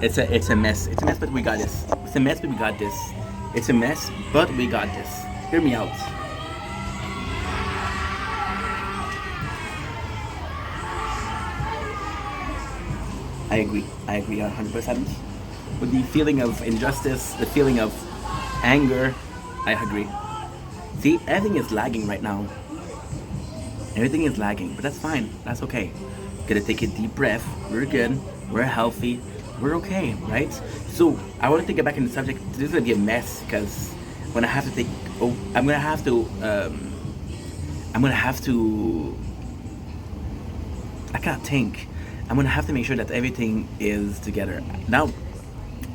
It's a mess. It's a mess, but we got this. It's a mess, but we got this. It's a mess, but we got this. Hear me out. I agree 100%. With the feeling of injustice, the feeling of anger, I agree. See, everything is lagging right now. Everything is lagging, but that's fine. That's okay. Gotta take a deep breath. We're good. We're healthy. We're okay, right? So I want to get back in the subject. This is gonna be a mess because when I have to take, I'm gonna have to. I can't think. I'm gonna have to make sure that everything is together. Now,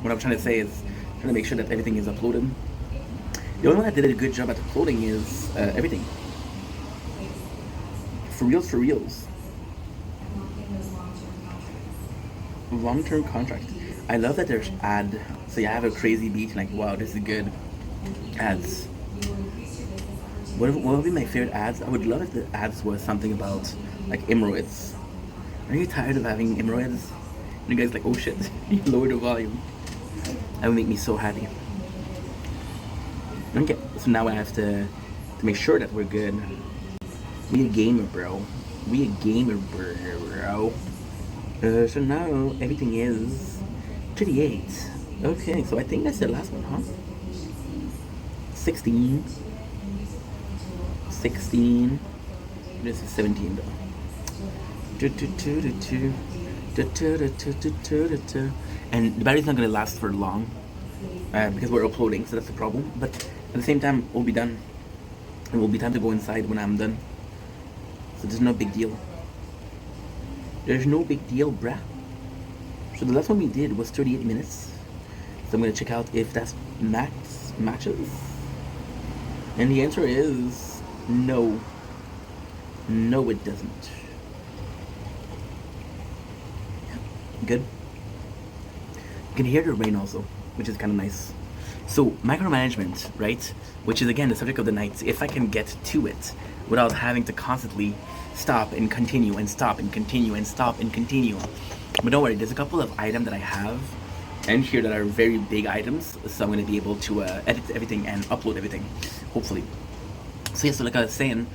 what I'm trying to say is trying to make sure that everything is uploaded. The only one that did a good job at uploading is everything. For reals, for reals. Long-term contract. I love that there's ad. So you have a crazy beat and like, wow, this is good. Ads. What would be my favorite ads? I would love if the ads was something about like hemorrhoids. Are you tired of having hemorrhoids? And you guys like, oh shit, you lowered the volume. That would make me so happy. Okay, so now I have to make sure that we're good. We a gamer, bro. We a gamer, bro. So now everything is 38. Okay, so I think that's the last one, huh? 16. 16. This is 17 though. And the battery's not gonna last for long because we're uploading, so that's the problem. But at the same time, we'll be done. It will be time to go inside when I'm done. So there's no big deal. There's no big deal, bruh. So the last one we did was 38 minutes. So I'm gonna check out if that's matches. And the answer is no. No, it doesn't. Good. You can hear the rain also, which is kind of nice. So micromanagement, right? Which is again the subject of the night. If I can get to it without having to constantly stop and continue and stop and continue and stop and continue. But don't worry, there's a couple of items that I have and here that are very big items, so I'm going to be able to edit everything and upload everything, hopefully. So yeah, so like I was saying,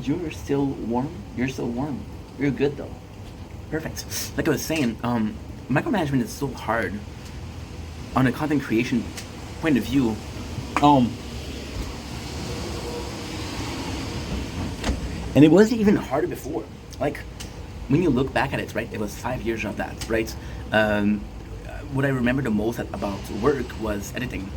you're still warm. You're still warm. You're good though. Perfect. Like I was saying, micromanagement is so hard on a content creation point of view. And it wasn't even harder before. Like, when you look back at it, right, it was 5 years of that, right? What I remember the most about work was editing,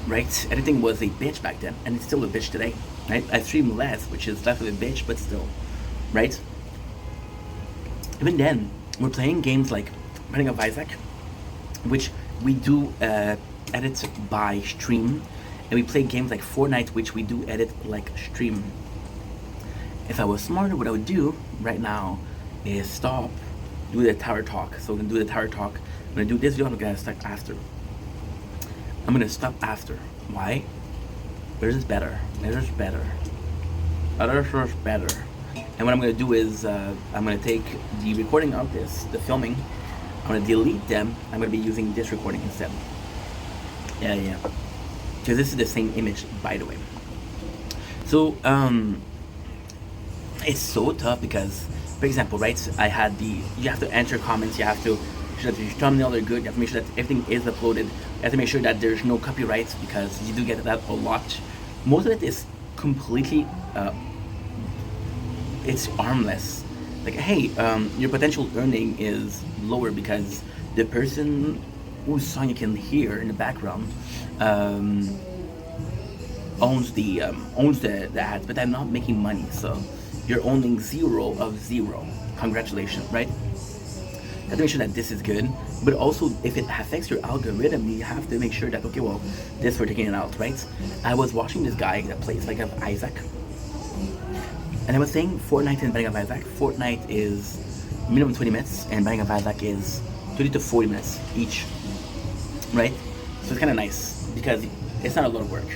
right? Editing was a bitch back then, and it's still a bitch today, right? I stream less, which is less of a bitch, but still, right? Even then, we're playing games like Binding of Isaac, which we do edit by stream, and we play games like Fortnite, which we do edit like stream. If I was smarter, what I would do right now is stop, do the tower talk. So we're gonna do the tower talk. I'm gonna do this video, I'm gonna start after. I'm gonna stop after. Why? Theirs is better. Theirs is better. Others is better. And what I'm gonna do is I'm gonna take the recording of this, the filming. I'm gonna delete them. I'm gonna be using this recording instead. Yeah. Because this is the same image, by the way. So it's so tough because, for example, right? I had you have to enter comments. You have to make sure that your thumbnail are good. You have to make sure that everything is uploaded. You have to make sure that there's no copyrights because you do get that a lot. Most of it is completely, it's harmless. Like, hey, your potential earning is lower because the person whose song you can hear in the background owns the ads, but they're not making money, so you're owning 0 of 0. Congratulations, right? You have to make sure that this is good, but also if it affects your algorithm, you have to make sure that, okay, well, this we're taking it out, right? I was watching this guy that plays Binding of Isaac, and I was saying Fortnite and Binding of Isaac. Fortnite is minimum 20 minutes, and Binding of Isaac is 30 to 40 minutes each, right? So it's kind of nice because it's not a lot of work.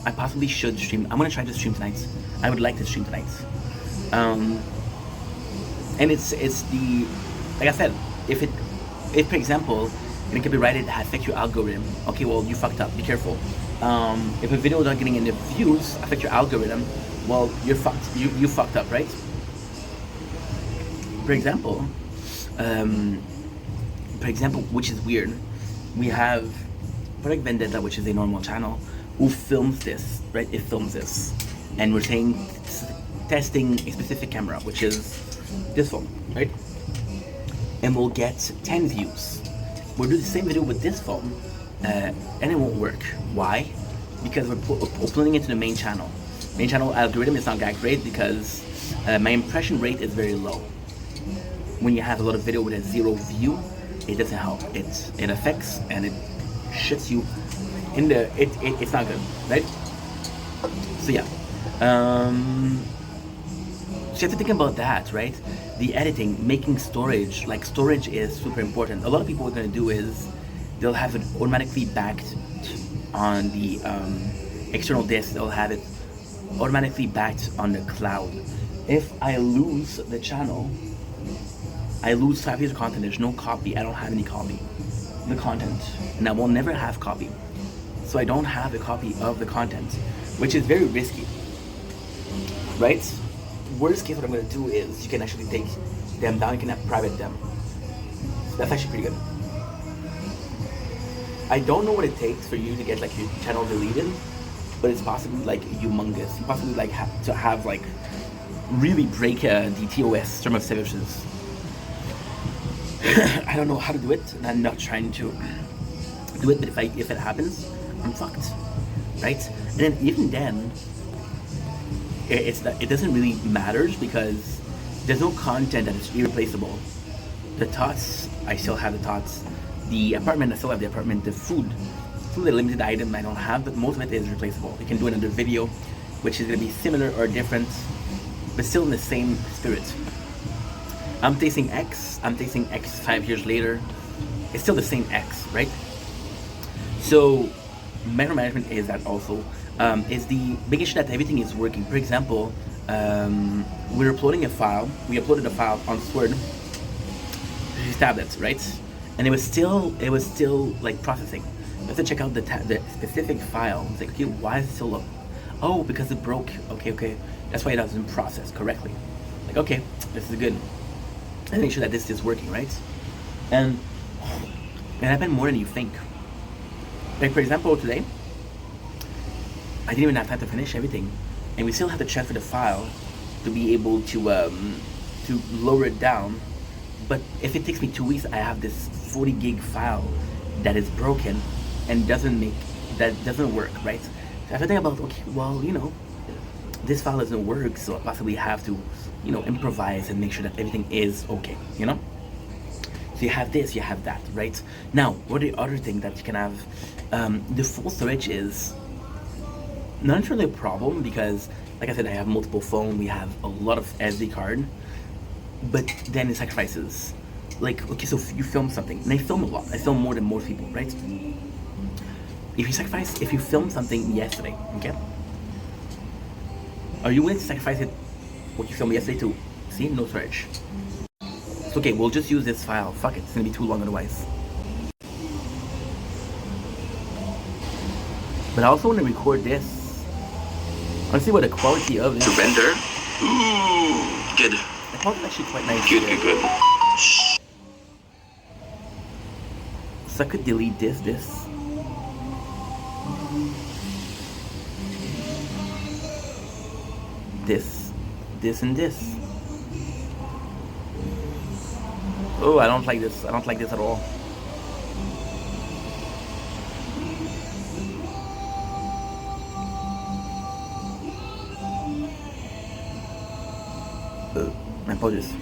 I possibly should stream. I'm gonna try to stream tonight. I would like to stream tonight. And it's the, like I said, if for example it can be rated affect your algorithm, okay, well, you fucked up. Be careful. If a video is not getting any views affect your algorithm, well, you're fucked. You fucked up, right? For example, which is weird, we have Project Vendetta, which is a normal channel, who films this, right? It films this, and we're saying testing a specific camera, which is this phone, right? And we'll get 10 views. We'll do the same video with this phone, and it won't work. Why? Because we're uploading it to the main channel. Main channel algorithm is not that great because my impression rate is very low. When you have a lot of video with a 0 view, it doesn't help. It affects and it shits you in the it's not good, right? So yeah, so you have to think about that, right? The editing, making storage, like storage is super important. A lot of people what they're gonna do is they'll have it automatically backed on the external disk. They'll have it automatically backed on the cloud. If I lose the channel, I lose 5 years of content. There's no copy. I don't have any copy of the content, and I will never have copy. So I don't have a copy of the content, which is very risky, right? Worst case, what I'm gonna do is you can actually take them down. You can have private them. So that's actually pretty good. I don't know what it takes for you to get like your channel deleted, but it's possibly like humongous. You possibly like have to have like really break the TOS, term of services. I don't know how to do it, and I'm not trying to do it. But if it happens, I'm fucked, right? And then even then, it doesn't really matter because there's no content that is irreplaceable. The thoughts, I still have the thoughts. The apartment, I still have the apartment. The food a limited item I don't have, but most of it is replaceable. You can do another video, which is gonna be similar or different, but still in the same spirit. I'm tasting X 5 years later. It's still the same X, right? So micromanagement is that also. Is the big issue that everything is working. For example, we're uploading a file. We uploaded a file on Sword, these tablets, right? And it was still like processing. You have to check out the specific file. It's like, okay, why is it so low? Oh, because it broke. Okay. That's why it doesn't process correctly. Like, okay, this is good. And make sure that this is working, right? And it happened more than you think. Like, for example, today, I didn't even have time to finish everything, and we still have to transfer the file to be able to lower it down. But if it takes me 2 weeks, I have this 40 gig file that is broken and doesn't work, right? So I have to think about, okay, well, this file doesn't work, so I possibly have to, improvise and make sure that everything is okay, So you have this, you have that, right? Now, what are the other thing that you can have? The full storage is not necessarily a problem because, like I said, I have multiple phones. We have a lot of SD card, but then it sacrifices. Like, okay, so you film something, and I film a lot. I film more than most people, right? If you film something yesterday, okay, are you willing to sacrifice it, what you filmed yesterday, to see no storage? It's okay. We'll just use this file. Fuck it. It's gonna be too long otherwise. But I also want to record this. I want to see what the quality of this. To render? Ooh, good. The quality is actually quite nice. Good. So I could delete this. And this. Oh, I don't like this. I don't like this at all. My apologies.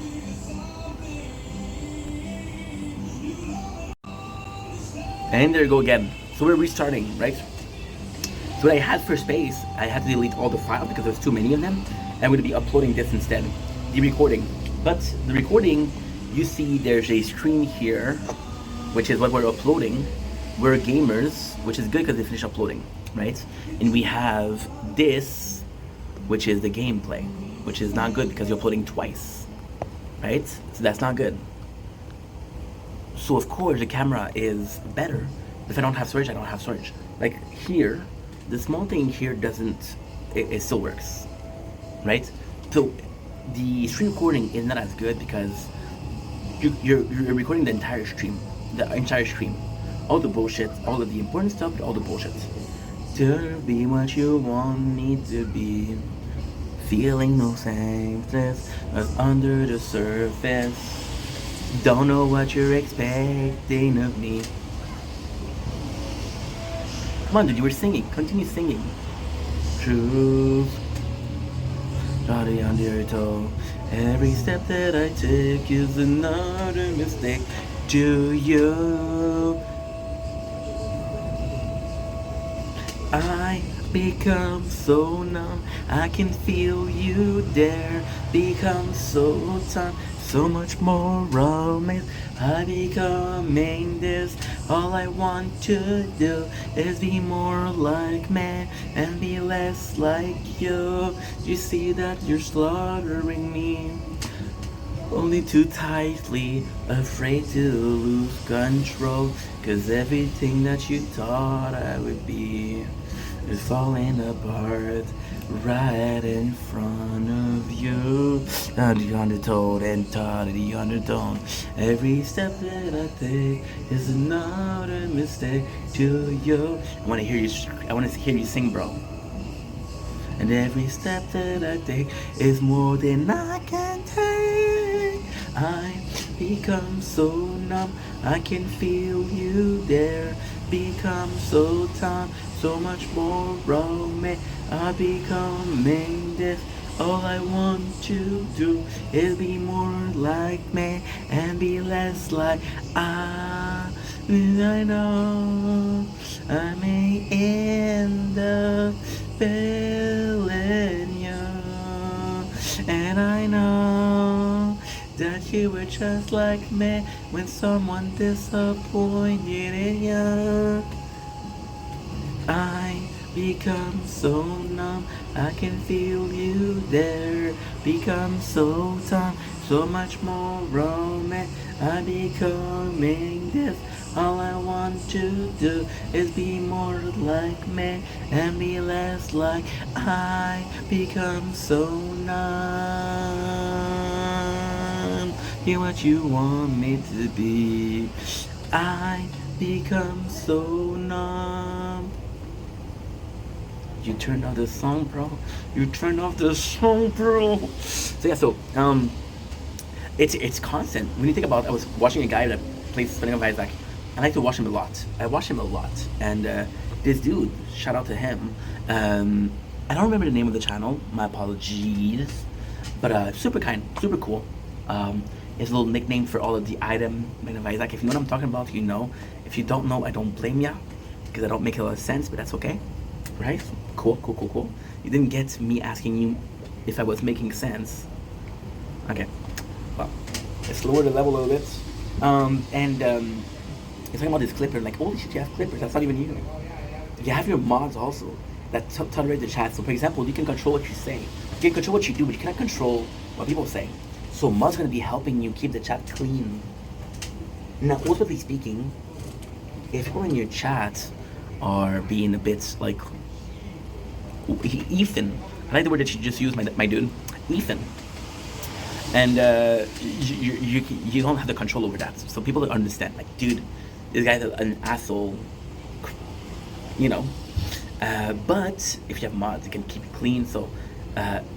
And there you go again. So we're restarting, right? So what I had for space, I had to delete all the files because there's too many of them. I'm going to be uploading this instead, the recording. But the recording, you see there's a screen here, which is what we're uploading. We're gamers, which is good because they finished uploading, right? And we have this, which is the gameplay, which is not good because you're uploading twice, right? So that's not good. So of course the camera is better. If I don't have storage, I don't have storage. Like here, the small thing here doesn't, it still works, right? So the screen recording is not as good because you're recording the entire stream. All the bullshit, all of the important stuff, all the bullshit. To be what you want me to be. Feeling no sameness as under the surface. Don't know what you're expecting of me. Come on, dude, you were singing. Continue singing. Truth. Body on your toe. Every step that I take is another mistake. Do you become so numb. I can feel you there, become so time, so much more romance. I becoming this. All I want to do is be more like me and be less like you. You see that you're slaughtering me. Only too tightly, afraid to lose control. Cause everything that you thought I would be is falling apart right in front of you. The undertold and taught the undertone. Every step that I take is another mistake to you. I wanna hear you sing, bro. And every step that I take is more than I can take. I become so numb, I can feel you there. Become so time, so much more romance. I becoming this. All I want to do is be more like me and be less like I. I know I may end up failing you, and I know that you were just like me when someone disappointed in you. I become so numb, I can feel you there. Become so time, so much more romance. I becoming this. All I want to do is be more like me and be less like I. Become so numb. Be what you want me to be. I become so numb. You turned off the song, bro. You turned off the song, bro. So yeah, it's constant. When you think about, I was watching a guy that plays Spinning of Isaac. I like to watch him a lot. I watch him a lot, and this dude, shout out to him. I don't remember the name of the channel. My apologies, but super kind, super cool. It's a little nickname for all of the item Spinning of Isaac. If you know what I'm talking about, you know. If you don't know, I don't blame ya, because I don't make a lot of sense, but that's okay. Right? Cool. You didn't get me asking you if I was making sense. Okay. Well, let's lower the level a little bit. It's talking about this clipper. Like, holy shit, you have clippers. That's not even you. You have your mods also that tolerate the chat. So, for example, you can control what you say. You can control what you do, but you cannot control what people say. So, mods going to be helping you keep the chat clean. Now, ultimately speaking, if people in your chat are being a bit like Ethan. I like the word that you just used, my dude. Ethan. And you don't have the control over that. So people don't understand. Like, dude, this guy's an asshole. You know. But if you have mods, you can keep it clean. So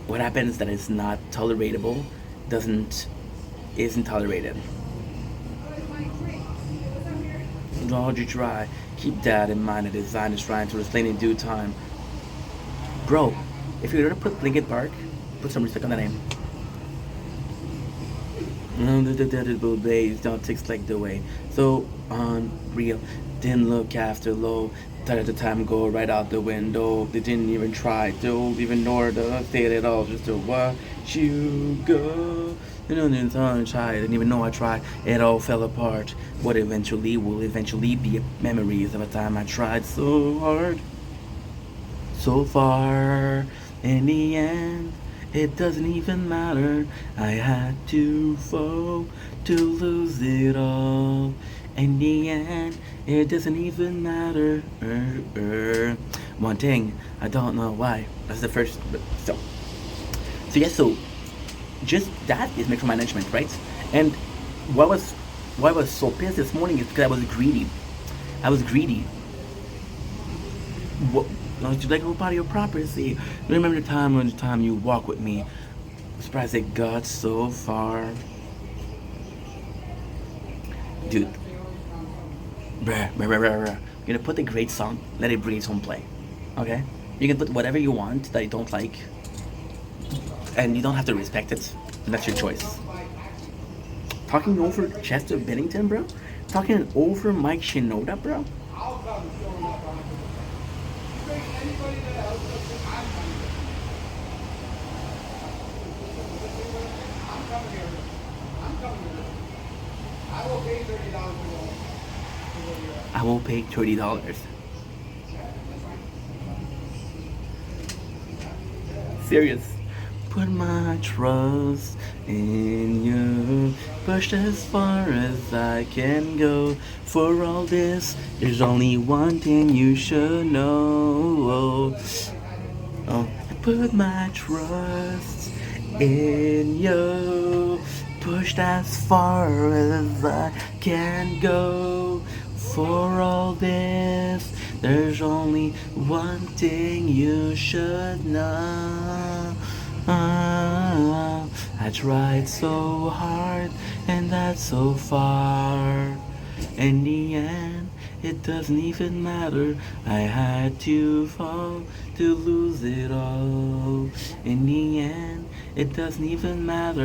what happens that is not tolerable isn't tolerated. Don't you try. Keep that in mind. The design is trying to explain in due time. Bro, if you're gonna put Linkin Park, put some respect on the name. The days don't text like the way. So unreal. Didn't look after low. Thought at the time go right out the window. They didn't even try to even know the state at all. Just to watch you go. You know, I tried. Didn't even know I tried. It all fell apart. What eventually will eventually be memories of a time I tried so hard. So far, in the end, it doesn't even matter. I had to fall to lose it all. In the end, it doesn't even matter. One thing, I don't know why. That's the first. So just that is micromanagement, right? And why I was so pissed this morning is because I was greedy. What? Don't you like a part of your property? Remember the time you walk with me? I'm surprised it got so far. Dude. Bruh. You're gonna put the great song, let it breathe on play. Okay? You can put whatever you want that you don't like. And you don't have to respect it. That's your choice. Talking over Chester Bennington, bro? Talking over Mike Shinoda, bro? I will pay $30. Serious. Put my trust in you. Pushed as far as I can go. For all this, there's only one thing you should know. Oh, I put my trust in you. Pushed as far as I can go. For all this, there's only one thing you should know. I tried so hard and that's so far. In the end, it doesn't even matter. I had to fall to lose it all. In the end, it doesn't even matter.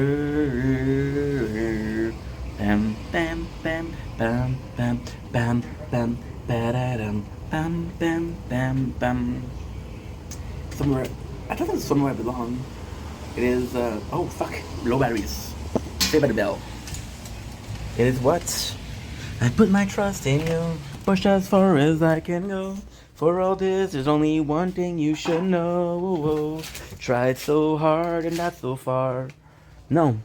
Bam, bam, bam, bam, bam, bam, bam, ba-da-dum, bam, bam, bam, bam. Somewhere, I thought it was Somewhere I Belong. It is, oh fuck, low batteries. Saved by the Bell. It is what? I put my trust in you, pushed as far as I can go. For all this, there's only one thing you should know. Tried so hard and not so far. No.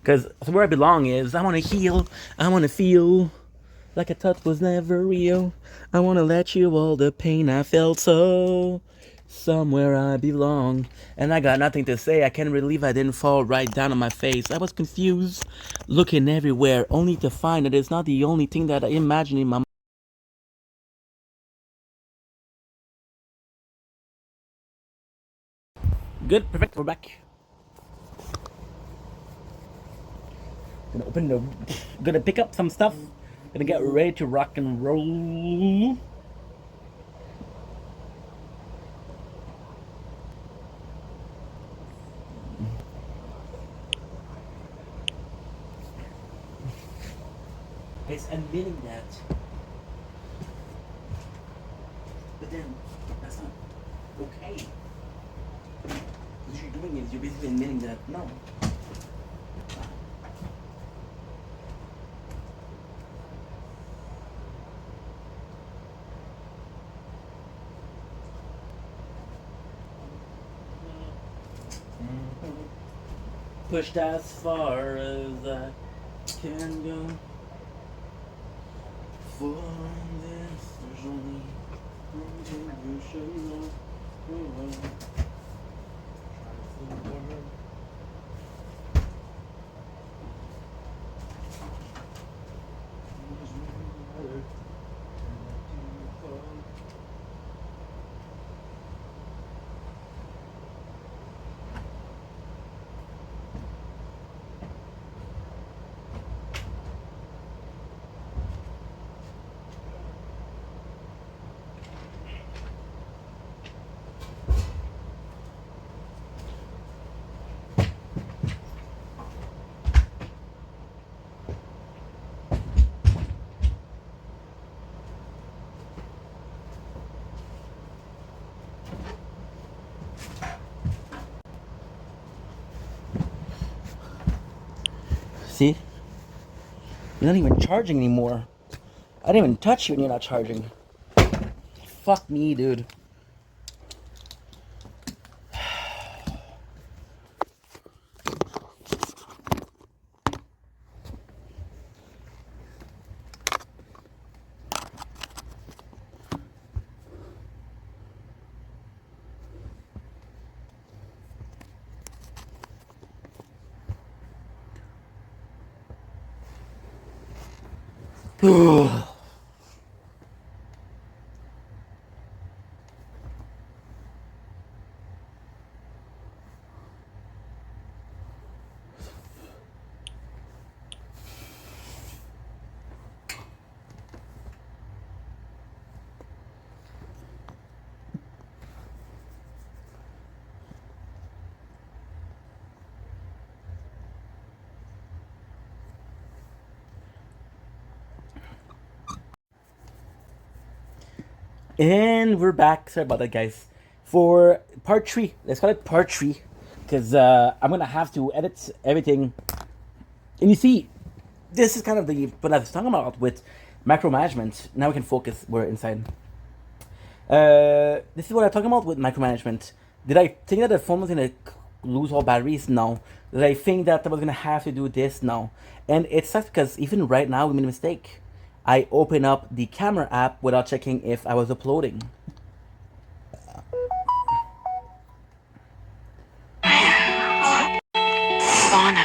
Because where I belong is, I want to heal, I want to feel like a touch was never real. I want to let you all the pain I felt so. Somewhere I belong. And I got nothing to say. I can't believe I didn't fall right down on my face. I was confused, looking everywhere, only to find that it's not the only thing that I imagined in my mind. Good, perfect, we're back. Gonna pick up some stuff. Gonna get ready to rock and roll. It's admitting that. But then, that's not okay. What you're doing is you're basically admitting that, no. Pushed as far as I can go. For this, there's only one thing you should know. Try so hard. See? You're not even charging anymore. I didn't even touch you and you're not charging. Fuck me, dude. And we're back. Sorry about that, guys. For part 3. Let's call it part 3. Because I'm going to have to edit everything. And you see, this is kind of what I was talking about with micromanagement. Now we can focus. We're inside. This is what I'm talking about with micromanagement. Did I think that the phone was going to lose all batteries? No. Did I think that I was going to have to do this? No. And it sucks because even right now we made a mistake. I open up the camera app without checking if I was uploading. Vaughn,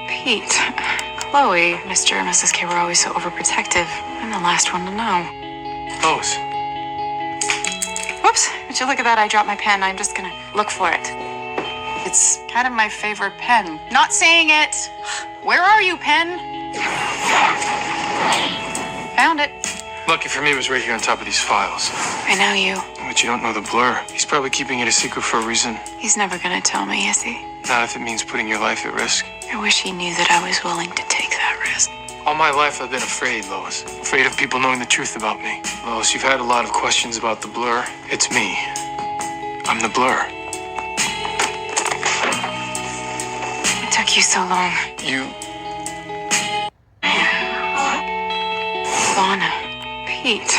Pete, Chloe, Mr. and Mrs. K were always so overprotective. I'm the last one to know. Rose. Whoops, would you look at that? I dropped my pen. I'm just gonna look for it. It's kind of my favorite pen. Not saying it. Where are you, pen? Found it. Lucky for me, it was right here on top of these files. I know you. But you don't know the blur. He's probably keeping it a secret for a reason. He's never gonna tell me, is he? Not if it means putting your life at risk. I wish he knew that I was willing to take that risk. All my life I've been afraid, Lois. Afraid of people knowing the truth about me. Lois, you've had a lot of questions about the blur. It's me. I'm the blur. It took you so long. You... Vaughn, Pete,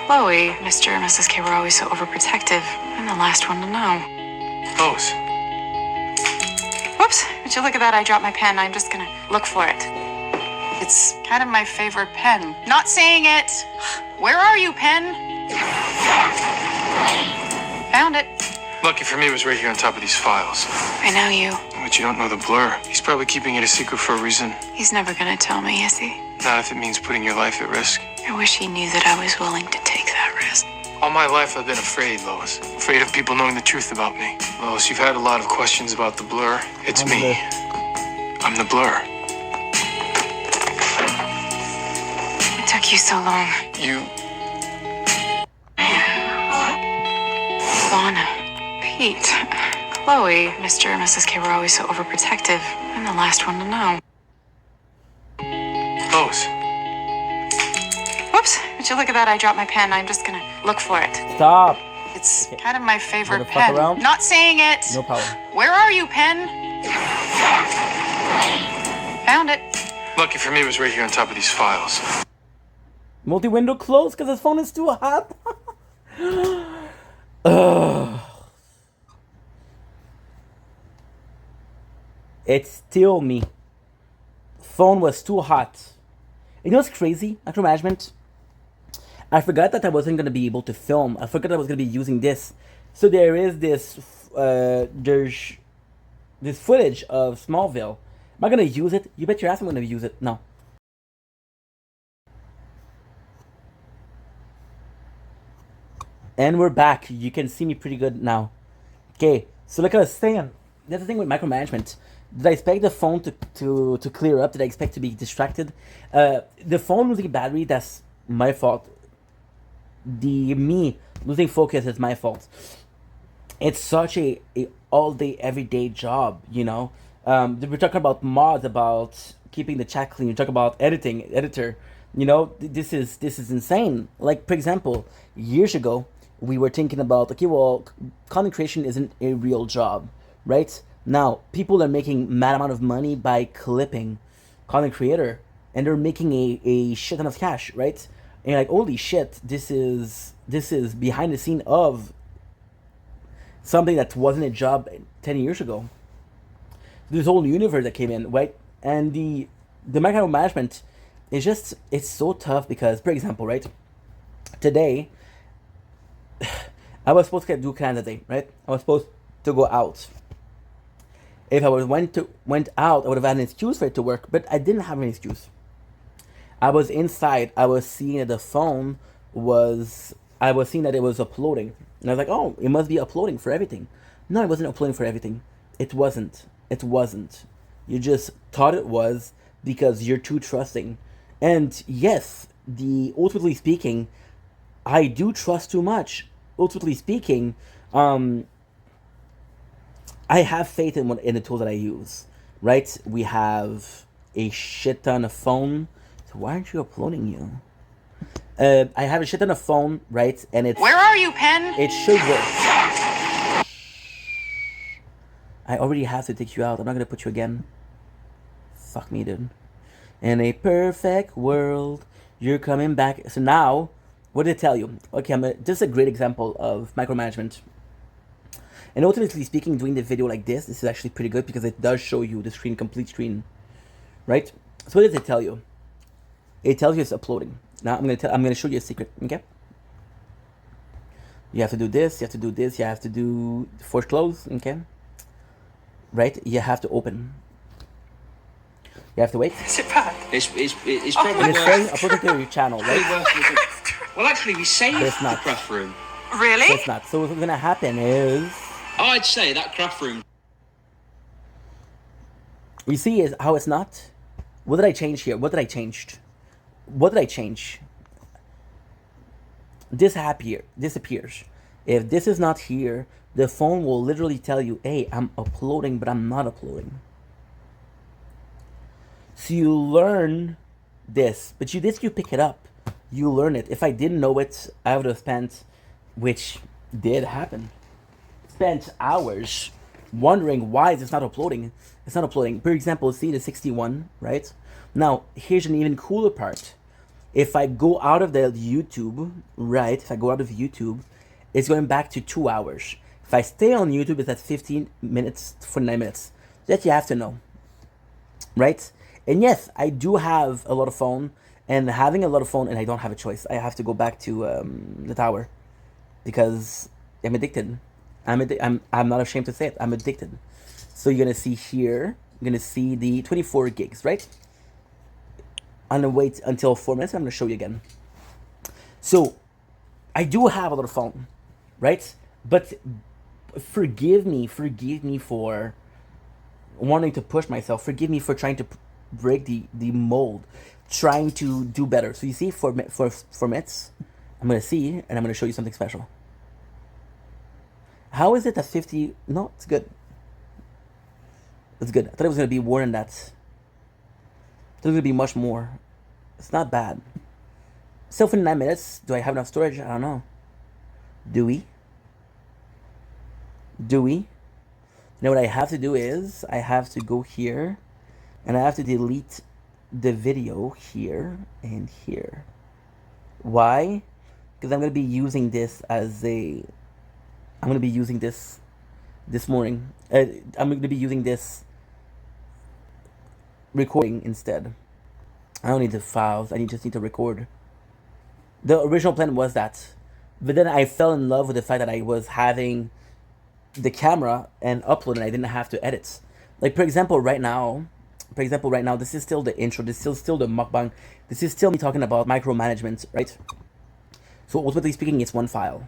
Chloe, Mr. and Mrs. K were always so overprotective. I'm the last one to know. Lois. Whoops, would you look at that? I dropped my pen. I'm just gonna look for it. It's kind of my favorite pen. Not saying it. Where are you, pen? Found it. Lucky for me, it was right here on top of these files. I know you. But you don't know the blur. He's probably keeping it a secret for a reason. He's never gonna tell me, is he? Not if it means putting your life at risk. I wish he knew that I was willing to take that risk. All my life I've been afraid, Lois. Afraid of people knowing the truth about me. Lois, you've had a lot of questions about the blur. It's me. I'm the blur. It took you so long. You... Vaughn, Pete, Chloe, Mr. and Mrs. K were always so overprotective. I'm the last one to know. Lois. Whoops, would you look at that? I dropped my pen. I'm just gonna look for it. Stop. It's kind of my favorite Wanna fuck pen. around? Not saying it. No problem. Where are you, pen? Found it. Lucky for me, it was right here on top of these files. Multi-window closed because his phone is too hot. Ugh. It's still me. Phone was too hot. You know what's crazy? Micromanagement. I forgot that I wasn't gonna be able to film. I forgot I was gonna be using this. So there is there's this footage of Smallville. Am I gonna use it? You bet your ass I'm gonna use it. No. And we're back. You can see me pretty good now. Okay, so like I was saying, that's the thing with micromanagement. Did I expect the phone to clear up? Did I expect to be distracted? The phone losing battery, that's my fault. Me losing focus is my fault. It's such a all-day, everyday job, you know? We're talking about mods, about keeping the chat clean. We're talking about editor. You know, this is insane. Like, for example, years ago, we were thinking about, okay, well, content creation isn't a real job, right? Now, people are making mad amount of money by clipping content creator, and they're making a shit ton of cash, right? And you're like, holy shit, this is behind the scene of something that wasn't a job 10 years ago. This whole universe that came in, right? And the micromanagement is just, it's so tough because, for example, right? Today, I was supposed to do Canada Day, right? I was supposed to go out. If I went out, I would have had an excuse for it to work, but I didn't have an excuse. I was inside. I was seeing that the phone was. I was seeing that it was uploading, and I was like, "Oh, it must be uploading for everything." No, it wasn't uploading for everything. It wasn't. It wasn't. You just thought it was because you're too trusting. And yes, ultimately speaking, I do trust too much. Ultimately speaking, I have faith in the tools that I use, right? We have a shit ton of phone. So why aren't you uploading you? I have a shit on a phone, right? And it's... Where are you, Pen? It should work. I already have to take you out. I'm not gonna put you again. Fuck me, dude. In a perfect world, you're coming back. So now, what did it tell you? Okay, this is a great example of micromanagement. And ultimately speaking, doing the video like this is actually pretty good because it does show you the screen, complete screen, right? So what does it tell you? It tells you it's uploading. Now I'm gonna show you a secret, okay? You have to do this, you have to do this, you have to do force close, okay? Right? You have to open. You have to wait. Is it bad? It's And probably it's saying upload to your channel, right? Well, actually, we saved But it's not. the craft room. Really? So it's not. So what's gonna happen is... I'd say that craft room. You see is how it's not? What did I change here? What did I change? What did I change? This disappears. If this is not here, the phone will literally tell you, hey, I'm uploading, but I'm not uploading. So you learn this, but you pick it up. You learn it. If I didn't know it, I would have spent, which did happen, spent hours wondering why is this not uploading. It's not uploading. For example, see the 61, right? Now, here's an even cooler part. If I go out of the YouTube, right? If I go out of YouTube, it's going back to 2 hours. If I stay on YouTube, it's at 15 minutes, 49 minutes. That you have to know, right? And yes, I do have a lot of phone, and having a lot of phone, and I don't have a choice. I have to go back to the tower because I'm addicted. I'm not ashamed to say it. I'm addicted. So you're gonna see here. You're gonna see the 24 gigs, right? I'm gonna wait until 4 minutes. I'm gonna show you again. So I do have a lot of phone, right? But forgive me for wanting to push myself. Forgive me for trying to break the mold, trying to do better. So you see, for minutes, I'm gonna see, and I'm gonna show you something special. How is it at 50? No, it's good. It's good. I thought it was gonna be more than that. I thought it was gonna be much more. It's not bad. Still 59 minutes. Do I have enough storage? I don't know. Do we? You know what I have to do is, I have to go here, and I have to delete the video here and here. Why? Because I'm going to be using this as a... I'm going to be using this morning. I'm going to be using this recording instead. I don't need the files. I just need to record. The original plan was that. But then I fell in love with the fact that I was having the camera and upload, and I didn't have to edit. Like, for example, right now, this is still the intro. This is still the mukbang. This is still me talking about micromanagement, right? So ultimately speaking, it's one file.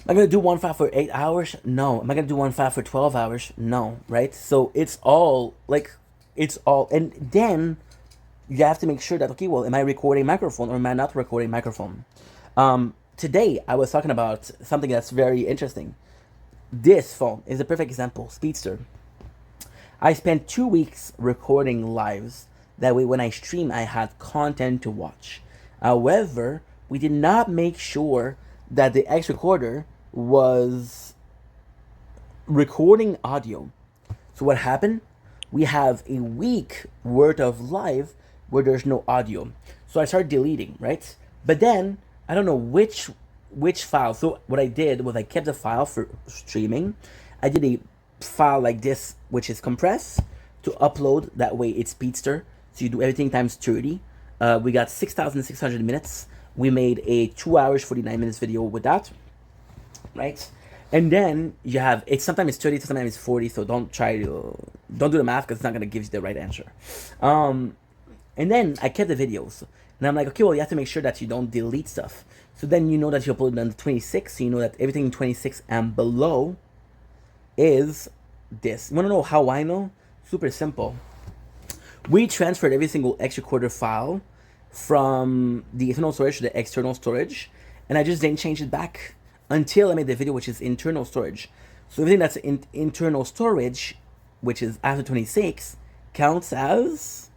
Am I going to do one file for 8 hours? No. Am I going to do one file for 12 hours? No, right? So it's all, and then you have to make sure that, okay, well, am I recording microphone or am I not recording microphone? Today, I was talking about something that's very interesting. This phone is a perfect example, Speedster. I spent 2 weeks recording lives. That way, when I stream, I had content to watch. However, we did not make sure that the X recorder was recording audio. So what happened? We have a week worth of live where there's no audio. So I started deleting, right? But then, I don't know which file. So what I did was I kept the file for streaming. I did a file like this, which is compressed, to upload. That way it's Speedster. So you do everything times 30. We got 6,600 minutes. We made a 2 hours, 49 minutes video with that, right? And then you have, sometimes it's 30, sometimes it's 40, so don't do the math because it's not going to give you the right answer. And then I kept the videos. And I'm like, okay, well, you have to make sure that you don't delete stuff. So then you know that you uploaded on the 26, so you know that everything 26 and below is this. You want to know how I know? Super simple. We transferred every single X recorder file from the internal storage to the external storage, and I just didn't change it back until I made the video, which is internal storage. So everything that's in internal storage, which is after 26, counts as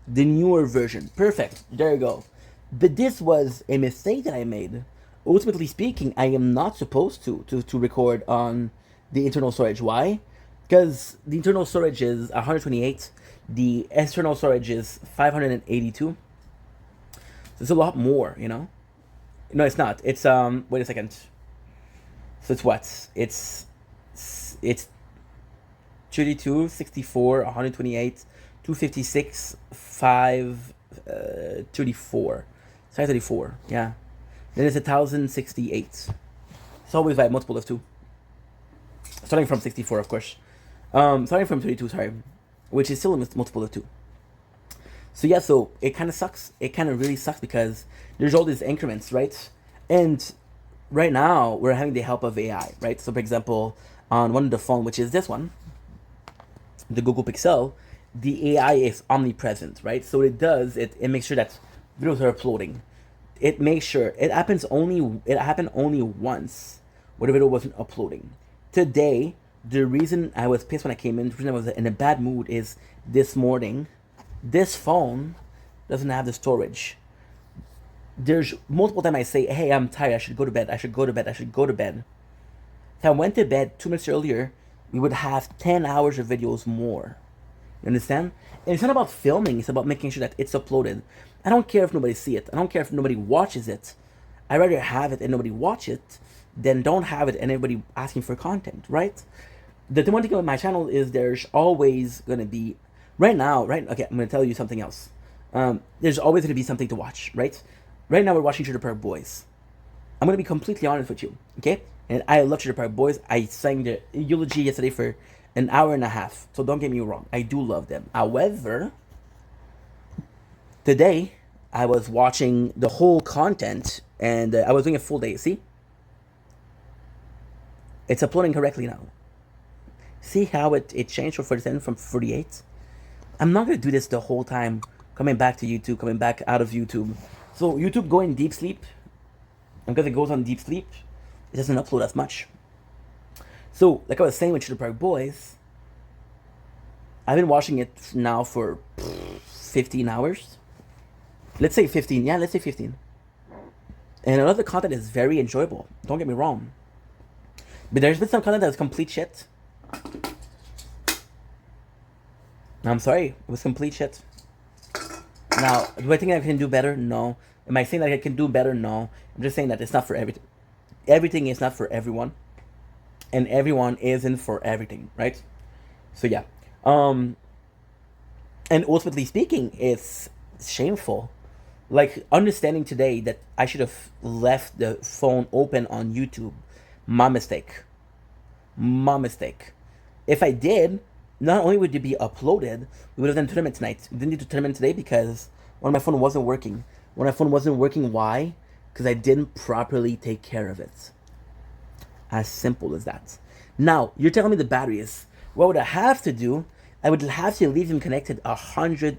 the newer version. Perfect. There you go. But this was a mistake that I made. Ultimately speaking, I am not supposed to record on the internal storage. Why? Because the internal storage is 128, the external storage is 582. So it's a lot more, you know? No, it's not. It's wait a second. So it's what? It's 32, 64, 128, 256, 534. 534, yeah. Then it's 1068. It's always by a multiple of 2. Starting from 64, of course. Starting from 32, sorry. Which is still a multiple of 2. So yeah, so it kind of sucks. It kind of really sucks because there's all these increments, right? And right now, we're having the help of AI, right? So for example, on one of the phone, which is this one, the Google Pixel, the AI is omnipresent, right? So what it does, it makes sure that videos are uploading. It makes sure it happened only once where the video wasn't uploading. Today, the reason I was pissed when I came in, the reason I was in a bad mood is this morning, this phone doesn't have the storage. There's multiple times I say, hey, I'm tired, I should go to bed, I should go to bed, I should go to bed. If I went to bed 2 minutes earlier, we would have 10 hours of videos more. You understand? And it's not about filming, it's about making sure that it's uploaded. I don't care if nobody see it. I don't care if nobody watches it. I'd rather have it and nobody watch it than don't have it and everybody asking for content, right? The one thing about my channel is there's always going to be, okay, I'm going to tell you something else. There's always going to be something to watch, right? Right now we're watching Trailer Park Boys. I'm going to be completely honest with you, okay? And I love Trailer Park Boys. I sang the eulogy yesterday for an hour and a half. So don't get me wrong. I do love them. However, today I was watching the whole content and I was doing a full day. See? It's uploading correctly now. See how it changed from 47 from 48? I'm not going to do this the whole time. Coming back to YouTube, coming back out of YouTube. So YouTube going deep sleep. And because it goes on deep sleep, it doesn't upload as much. So, like I was saying with Trailer Park Boys, I've been watching it now for 15 hours. Let's say 15. Yeah, let's say 15. And a lot of the content is very enjoyable. Don't get me wrong. But there's been some content that was complete shit. I'm sorry, it was complete shit. Now, do I think I can do better? No. Am I saying that I can do better? No. I'm just saying that it's not for everything. Everything is not for everyone. And everyone isn't for everything, right? So yeah. And ultimately speaking, it's shameful. Like, understanding today that I should have left the phone open on YouTube. My mistake. My mistake. If I did, not only would it be uploaded, we would have done tournament tonight. We didn't do tournament today because one of my phone wasn't working. When my phone wasn't working, why? Because I didn't properly take care of it. As simple as that. Now, you're telling me the batteries. What would I have to do? I would have to leave them connected 100%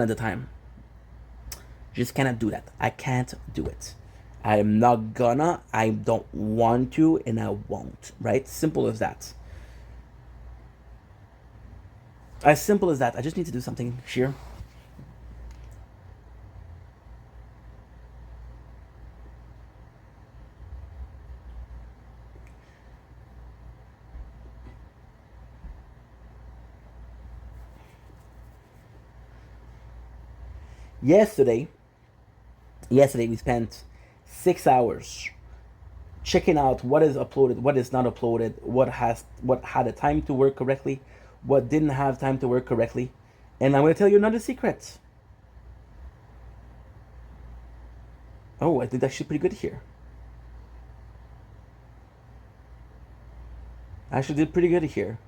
of the time. Just cannot do that. I can't do it. I am not gonna. I don't want to, and I won't. Right? Simple as that. As simple as that. I just need to do something here. Yesterday we spent 6 hours checking out what is uploaded, what is not uploaded, what had a time to work correctly, what didn't have time to work correctly. And I'm going to tell you another secret. Oh, I did actually pretty good here. I actually did pretty good here.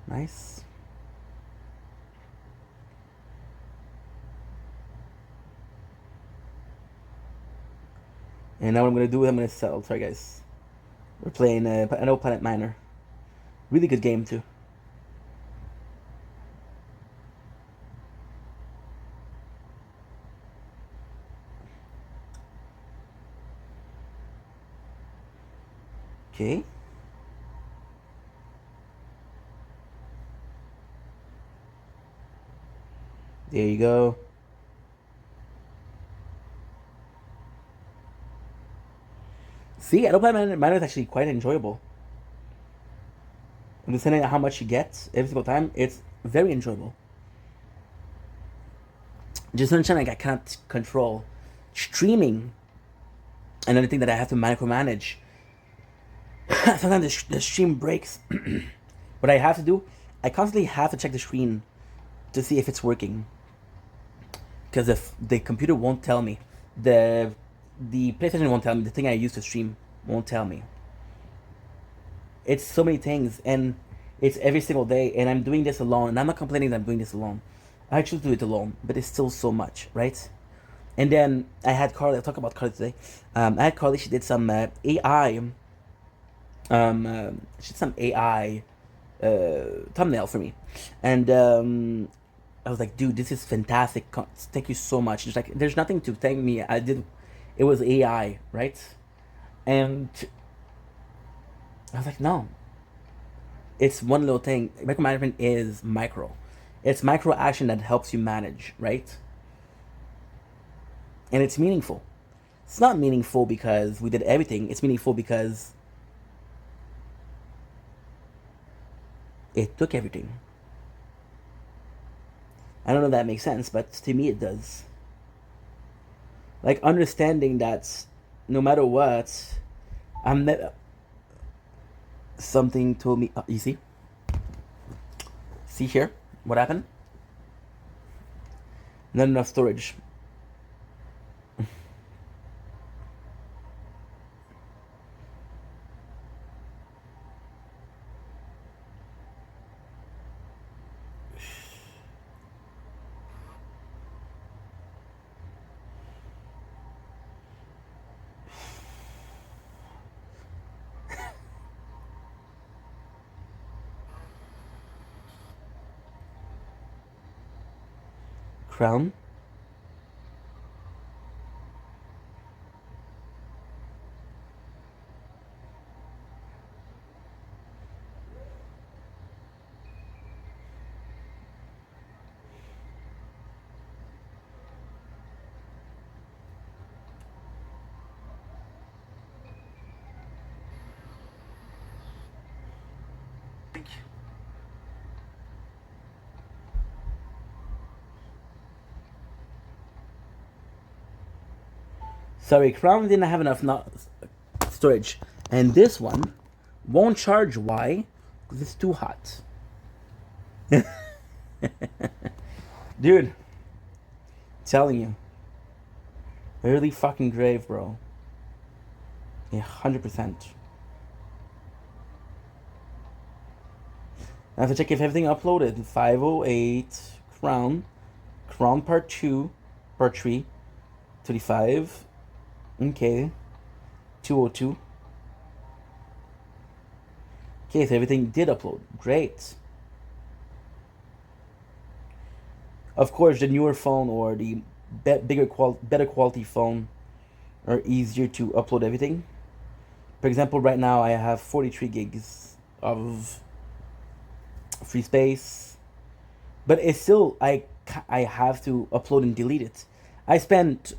Nice. And now what I'm going to do is I'm going to sell. Sorry, guys. We're playing I know Planet Miner. Really good game, too. Okay. There you go. See, I don't play Minor is actually quite enjoyable. And depending on how much you get every single time, it's very enjoyable. Just understand, like, I cannot control streaming. Another thing that I have to micromanage. Sometimes the stream breaks. What I have to do, I constantly have to check the screen to see if it's working. Because if the computer won't tell me, the PlayStation won't tell me, the thing I use to stream won't tell me. It's so many things, and it's every single day, and I'm doing this alone, and I'm not complaining that I'm doing this alone. I choose to do it alone, but it's still so much, right? And then I had Carly, I'll talk about Carly today. I had Carly, she did some AI, she did some AI thumbnail for me. And I was like, dude, this is fantastic. Thank you so much. She's like, there's nothing to thank me. It was AI, right? And I was like, no. It's one little thing. Micromanagement is micro. It's micro action that helps you manage, right? And it's meaningful. It's not meaningful because we did everything. It's meaningful because it took everything. I don't know if that makes sense, but to me it does. Like, understanding that no matter what, I'm never... Something told me... you see? See here? What happened? Not enough storage. Crown. Sorry, Crown didn't have enough storage. And this one won't charge. Why? Because it's too hot. Dude, telling you. Early fucking grave, bro. 100%. I have to check if everything uploaded. 508, Crown part 2, part 3, 35. Okay. 202. Okay, so everything did upload. Great. Of course, the newer phone or the better quality phone are easier to upload everything. For example, right now I have 43 gigs of free space, but it's still, I have to upload and delete it. I spent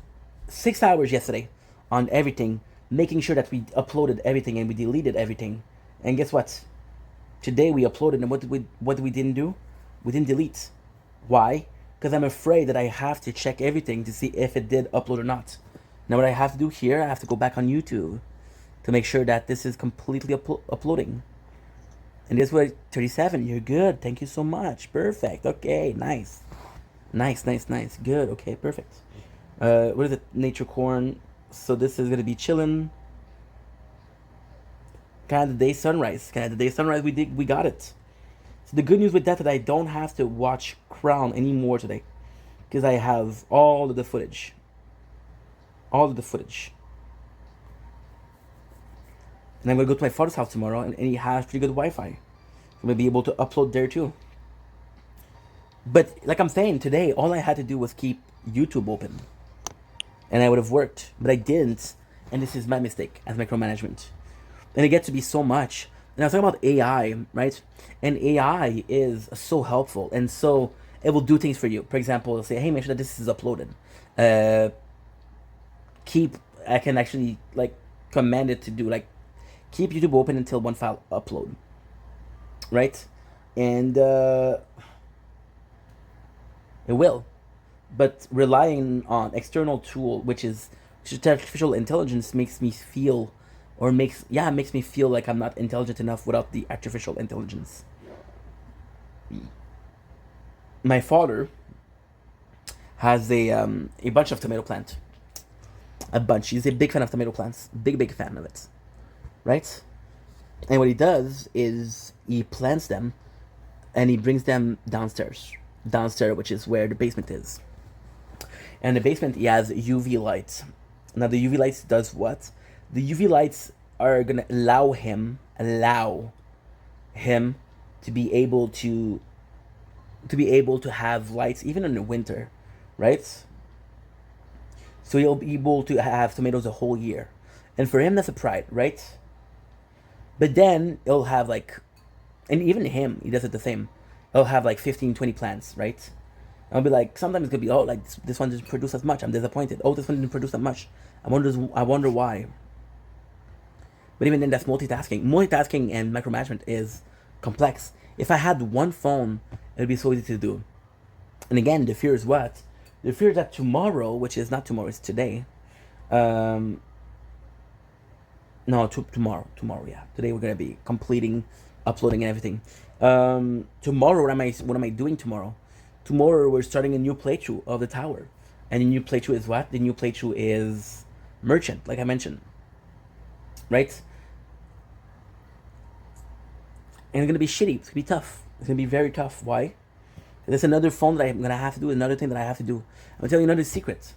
6 hours yesterday on everything, making sure that we uploaded everything and we deleted everything. And guess what? Today we uploaded, and what we didn't do? We didn't delete. Why? Because I'm afraid that I have to check everything to see if it did upload or not. Now what I have to do here, I have to go back on YouTube to make sure that this is completely uploading. And this was 37. You're good. Thank you so much. Perfect. Okay, nice. Nice. Good. Okay, perfect. What is it? Nature corn. So this is gonna be chillin'. Canada Day sunrise. We got it. So the good news with that I don't have to watch Crown anymore today, because I have all of the footage. And I'm gonna go to my father's house tomorrow, and he has pretty good Wi-Fi. I'm gonna be able to upload there too. But like I'm saying, today all I had to do was keep YouTube open, and I would have worked, but I didn't, and this is my mistake as micromanagement. And it gets to be so much. And I was talking about AI, right? And AI is so helpful, and so it will do things for you. For example, it'll say, hey, make sure that this is uploaded. I can actually like commanded to do, like keep YouTube open until one file upload, right? And it will, but relying on external tool, which is artificial intelligence, makes me feel, or makes me feel like I'm not intelligent enough without the artificial intelligence. My father has a bunch of tomato plants. A bunch. He's a big fan of tomato plants. Big fan of it. Right? And what he does is he plants them and he brings them downstairs. Downstairs, which is where the basement is. And in the basement, he has UV lights. Now, the UV lights does what? The UV lights are going to allow him to be able to have lights even in the winter, right? So he'll be able to have tomatoes a whole year. And for him, that's a pride, right? But then he'll have like, and even him, he does it the same. He'll have like 15, 20 plants, right? I'll be like, sometimes it's gonna be, oh, like this one didn't produce as much. I'm disappointed. Oh, this one didn't produce that much. I wonder why. But even then, that's multitasking. Multitasking and micromanagement is complex. If I had one phone, it would be so easy to do. And again, the fear is what? The fear that tomorrow, which is not tomorrow, it's today. Tomorrow, yeah. Today we're gonna be completing, uploading and everything. Tomorrow, what am I doing tomorrow? Tomorrow we're starting a new playthrough of the tower. And the new playthrough is what? The new playthrough is merchant, like I mentioned. Right? And it's gonna be shitty. It's gonna be tough. It's gonna be very tough. Why? There's another phone that I'm gonna have to do. Another thing that I have to do. I'm gonna tell you another secret.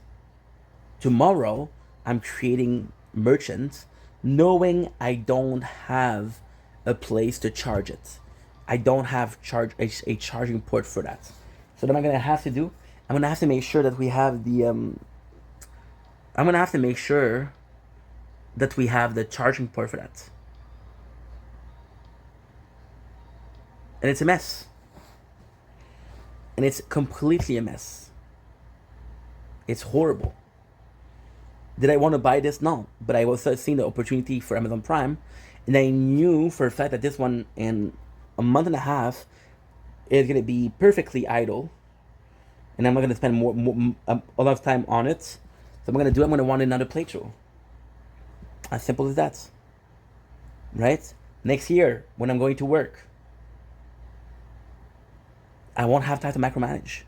Tomorrow, I'm creating merchants, knowing I don't have a place to charge it. I don't have a charging port for that. So what I'm gonna have to do? I'm gonna have to make sure that we have the. I'm gonna have to make sure that we have the charging port for that. And it's a mess. And it's completely a mess. It's horrible. Did I want to buy this? No. But I was seeing the opportunity for Amazon Prime. And I knew for a fact that this one in a month and a half is going to be perfectly idle. And I'm not going to spend a lot of time on it. So I'm going to want another playthrough. As simple as that. Right? Next year, when I'm going to work, I won't have time to micromanage.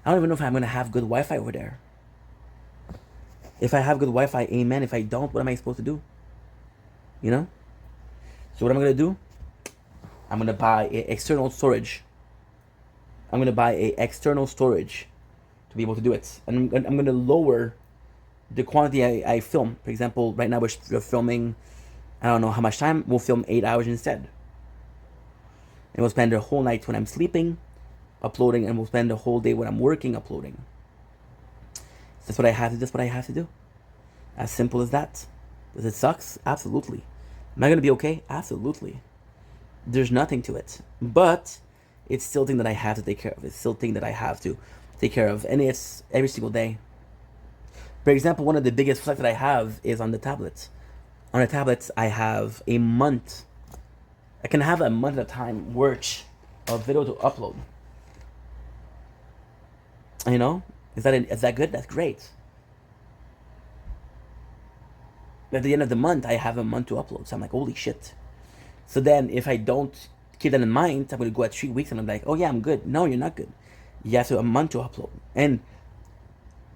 I don't even know if I'm going to have good Wi-Fi over there. If I have good Wi-Fi, amen. If I don't, what am I supposed to do? You know? So what I'm going to do? I'm going to buy external storage. I'm going to buy external storage to be able to do it. And I'm going to lower the quantity I film. For example, right now we're filming, I don't know how much time. We'll film 8 hours instead. And we'll spend the whole night when I'm sleeping, uploading, and we'll spend the whole day when I'm working, uploading. That's what I have to do. That's what I have to do. As simple as that. Does it suck? Absolutely. Am I going to be okay? Absolutely. There's nothing to it. But it's still a thing that I have to take care of. It's still a thing that I have to take care of. And it's every single day. For example, one of the biggest flex that I have is on the tablets. On the tablets, I have a month. I can have a month at a time worth of video to upload. You know? Is that good? That's great. At the end of the month, I have a month to upload. So I'm like, holy shit. So then if I don't keep that in mind, I'm going to go at 3 weeks and I'm like, oh yeah, I'm good. No, you're not good. You have a month to upload. And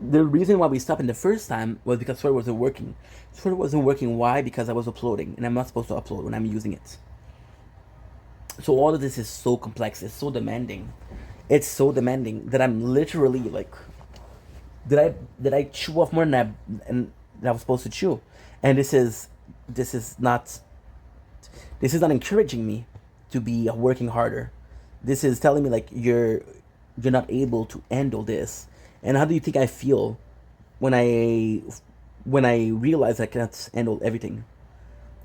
the reason why we stopped in the first time was because Twitter wasn't working. Twitter wasn't working. Why? Because I was uploading. And I'm not supposed to upload when I'm using it. So all of this is so complex. It's so demanding. It's so demanding that I'm literally like, did I chew off more than I was supposed to chew? And this is not encouraging me to be working harder. This is telling me like you're not able to handle this. And how do you think I feel when I realize I cannot handle everything?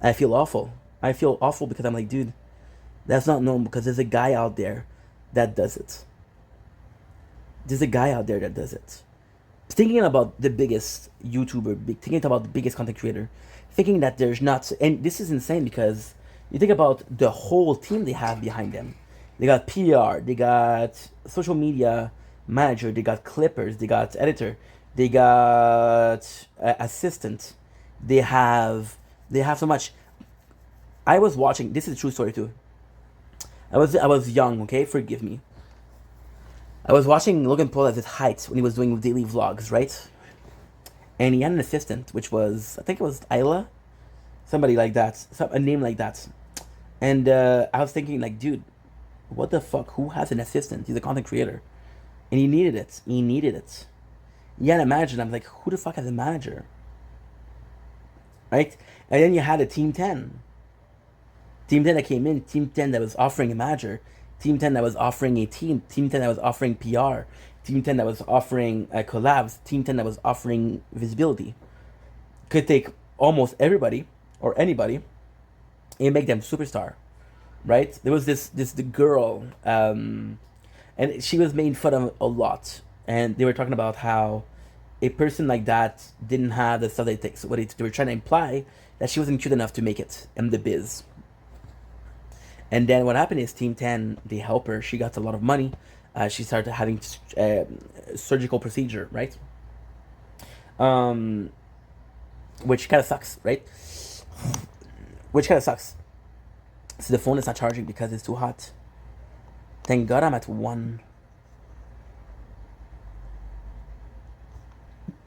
I feel awful. I feel awful because I'm like, dude, that's not normal, because there's a guy out there that does it. There's a guy out there that does it. thinking about the biggest YouTuber, thinking about the biggest content creator, thinking that there's not, and this is insane because you think about the whole team they have behind them. They got PR, they got social media manager, they got clippers, they got editor, they got assistant, they have so much. I was watching. This is a true story too. I was young. Okay, forgive me. I was watching Logan Paul at his height when he was doing daily vlogs, right? And he had an assistant, which was, I think it was Isla, somebody like that, a name like that. And I was thinking, like, dude, what the fuck? Who has an assistant? He's a content creator, and he needed it. He needed it. You can't imagine. I'm like, who the fuck has a manager? Right? And then you had a Team 10. Team 10 that came in, Team 10 that was offering a manager, Team 10 that was offering a team, Team 10 that was offering PR, Team 10 that was offering collabs, Team 10 that was offering visibility. Could take almost everybody or anybody and make them superstar, right? There was the girl, and she was made fun of a lot, and they were talking about how a person like that didn't have the stuff that it takes. What they were trying to imply that she wasn't cute enough to make it in the biz. And then what happened is Team 10, they help her. She got a lot of money. She started having surgical procedure, right? Which kind of sucks, right? Which kind of sucks. So the phone is not charging because it's too hot. Thank God I'm at 1.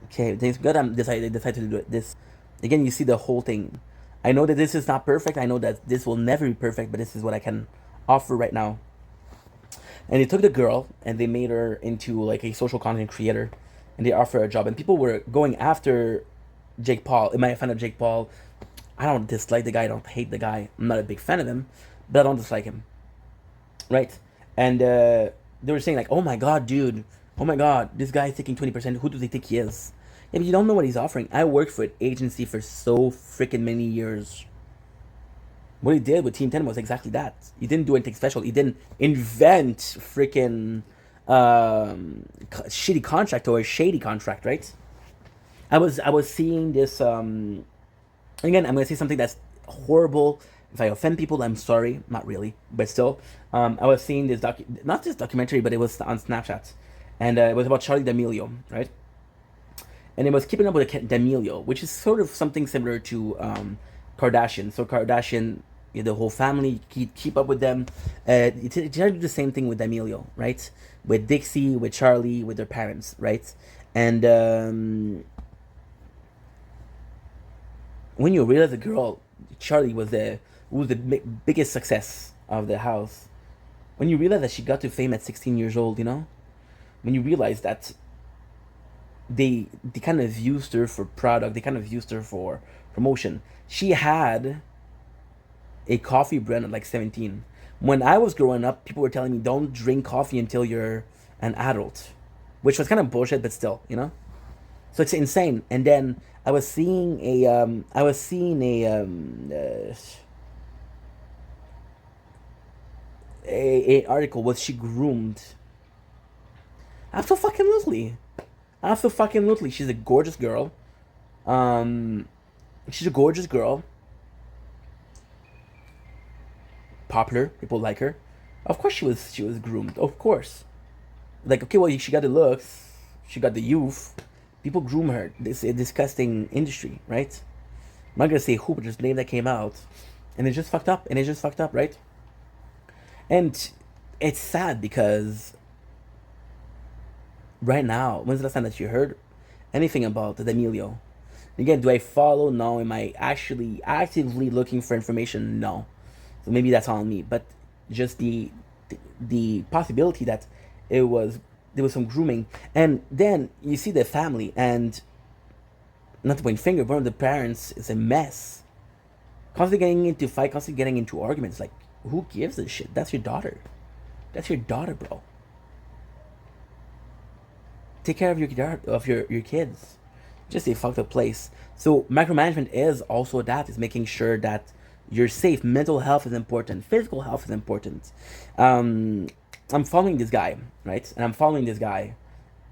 Okay, thank God I'm decided to do this. Again, you see the whole thing. I know that this is not perfect. I know that this will never be perfect, but this is what I can offer right now. And they took the girl and they made her into like a social content creator, and they offered her a job. And people were going after Jake Paul. Am I a fan of Jake Paul? I don't dislike the guy. I don't hate the guy. I'm not a big fan of him, but I don't dislike him. Right? And they were saying like, oh my God, dude. Oh my God, this guy is taking 20%. Who do they think he is? Yeah, but you don't know what he's offering. I worked for an agency for so freaking many years. What he did with Team 10 was exactly that. He didn't do anything special. He didn't invent freaking shitty contract or a shady contract, right? I was seeing this. Again, I'm gonna say something that's horrible. If I offend people, I'm sorry. Not really, but still. I was seeing this not this documentary, but it was on Snapchat, and it was about Charli D'Amelio, right? And it was keeping up with D'Amelio, which is sort of something similar to Kardashian. So Kardashian, the whole family, keep up with them. It tried to do the same thing with D'Amelio, right? With Dixie, with Charli, with their parents, right? And when you realize the girl, Charli was the biggest success of the house. When you realize that she got to fame at 16 years old, when you realize that they kind of used her for product, they kind of used her for promotion. She had a coffee brand at like 17. When I was growing up, people were telling me don't drink coffee until you're an adult, which was kind of bullshit, but still, So it's insane. And then I was seeing a article. Was she groomed? Absolutely. Absolutely. She's a gorgeous girl. She's a gorgeous girl. Popular. People like her. Of course she was groomed. Of course. Like, okay, well, she got the looks. She got the youth. People groom her. This is a disgusting industry, right? I'm not gonna say who, but just the name that came out. And it's just fucked up. Right? And it's sad because right now, when's the last time that you heard anything about the D'Amelio? Again, do I follow? No. Am I actually actively looking for information? No. So maybe that's on me. But just the possibility that there was some grooming, and then you see the family, and not to point finger, one of the parents is a mess, constantly getting into fight, constantly getting into arguments. Like, who gives a shit? That's your daughter. That's your daughter, bro. Take care of your kids. Just a fucked up place. So micromanagement is also that, is making sure that you're safe. Mental health is important. Physical health is important. I'm following this guy, right? And I'm following this guy,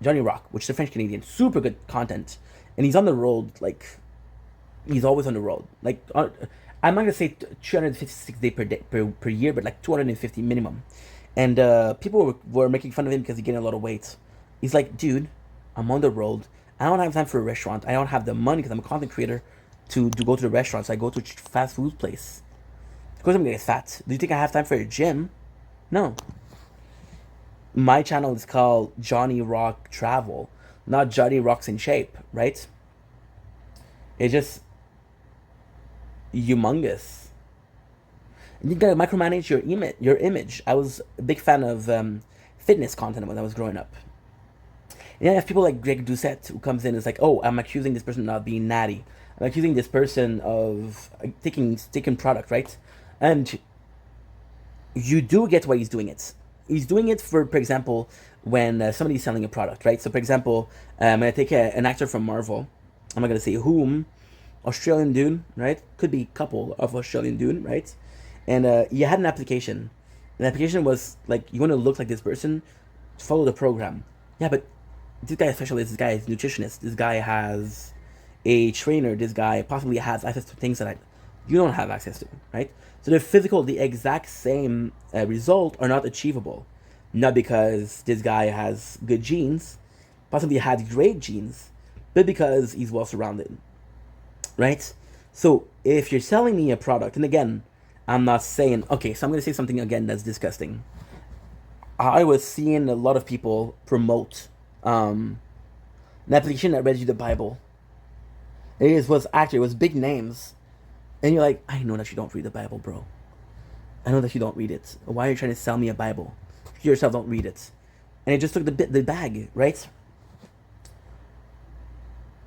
Johnny Rock, which is a French Canadian, super good content, and he's on the road. Like, he's always on the road. Like, I'm not gonna say 356 days per year, but like 250 minimum. And people were making fun of him because he gained a lot of weight. He's like, dude, I'm on the road. I don't have time for a restaurant. I don't have the money because I'm a content creator to go to the restaurant. So I go to a fast food place. Of course I'm gonna get fat. Do you think I have time for a gym? No. My channel is called Johnny Rock Travel, not Johnny Rock's in shape, right? It's just humongous. You gotta micromanage your image. I was a big fan of fitness content when I was growing up. And then you have people like Greg Doucette who comes in and is like, oh, I'm accusing this person of being natty. I'm accusing this person of taking product, right? And you do get why he's doing it. He's doing it for example, when somebody's selling a product, right? So, for example, I'm going to take an actor from Marvel. I'm not going to say whom. Australian dude, right? Could be a couple of Australian dude, right? And you had an application. The application was like, you want to look like this person, follow the program. Yeah, but this guy is specialist, this guy is nutritionist, this guy has a trainer, this guy possibly has access to things that you don't have access to, right? So the exact same result are not achievable. Not because this guy has good genes, possibly had great genes, but because he's well surrounded, right? So if you're selling me a product, and again, I'm not saying, okay, so I'm going to say something again that's disgusting. I was seeing a lot of people promote an application that read you the Bible. It was big names. And you're like, I know that you don't read the Bible, bro. I know that you don't read it. Why are you trying to sell me a Bible? You yourself don't read it. And it just took the bag, right?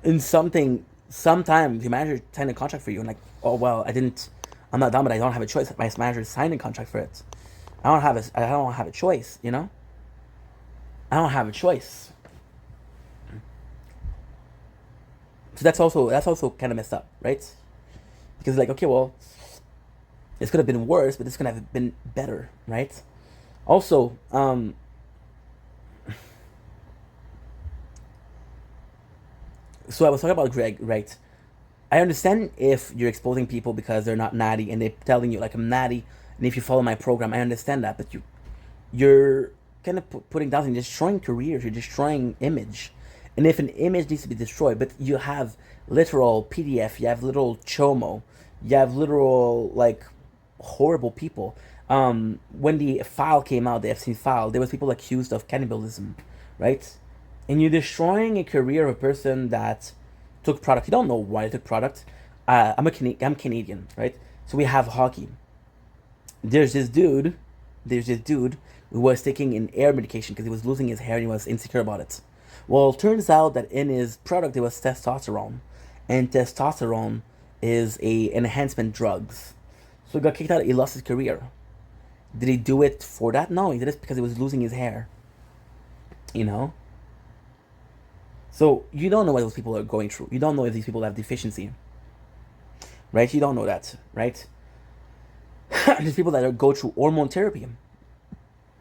And sometimes your manager signed a contract for you and like, oh, well, I'm not done, but I don't have a choice. My manager signed a contract for it. I don't have a choice, you know? I don't have a choice. So that's also kind of messed up, right? Because like, okay, well, this could have been worse, but this could have been better, right? Also, so I was talking about Greg, right? I understand if you're exposing people because they're not natty and they're telling you like I'm natty, and if you follow my program, I understand that, but you're kind of putting down and destroying careers, you're destroying image. And if an image needs to be destroyed, but you have literal PDF, you have literal chomo, you have literal like horrible people. When the file came out, the FC file, there was people accused of cannibalism, right? And you're destroying a career of a person that took product. You don't know why they took product. I'm Canadian, right? So we have hockey. There's this dude who was taking an hair medication because he was losing his hair and he was insecure about it. Well, it turns out that in his product there was testosterone, and testosterone is a enhancement drugs. So he got kicked out. He lost his career. Did he do it for that? No, he did it because he was losing his hair. You know. So you don't know what those people are going through. You don't know if these people have deficiency. Right? You don't know that, right? There's people that go through hormone therapy.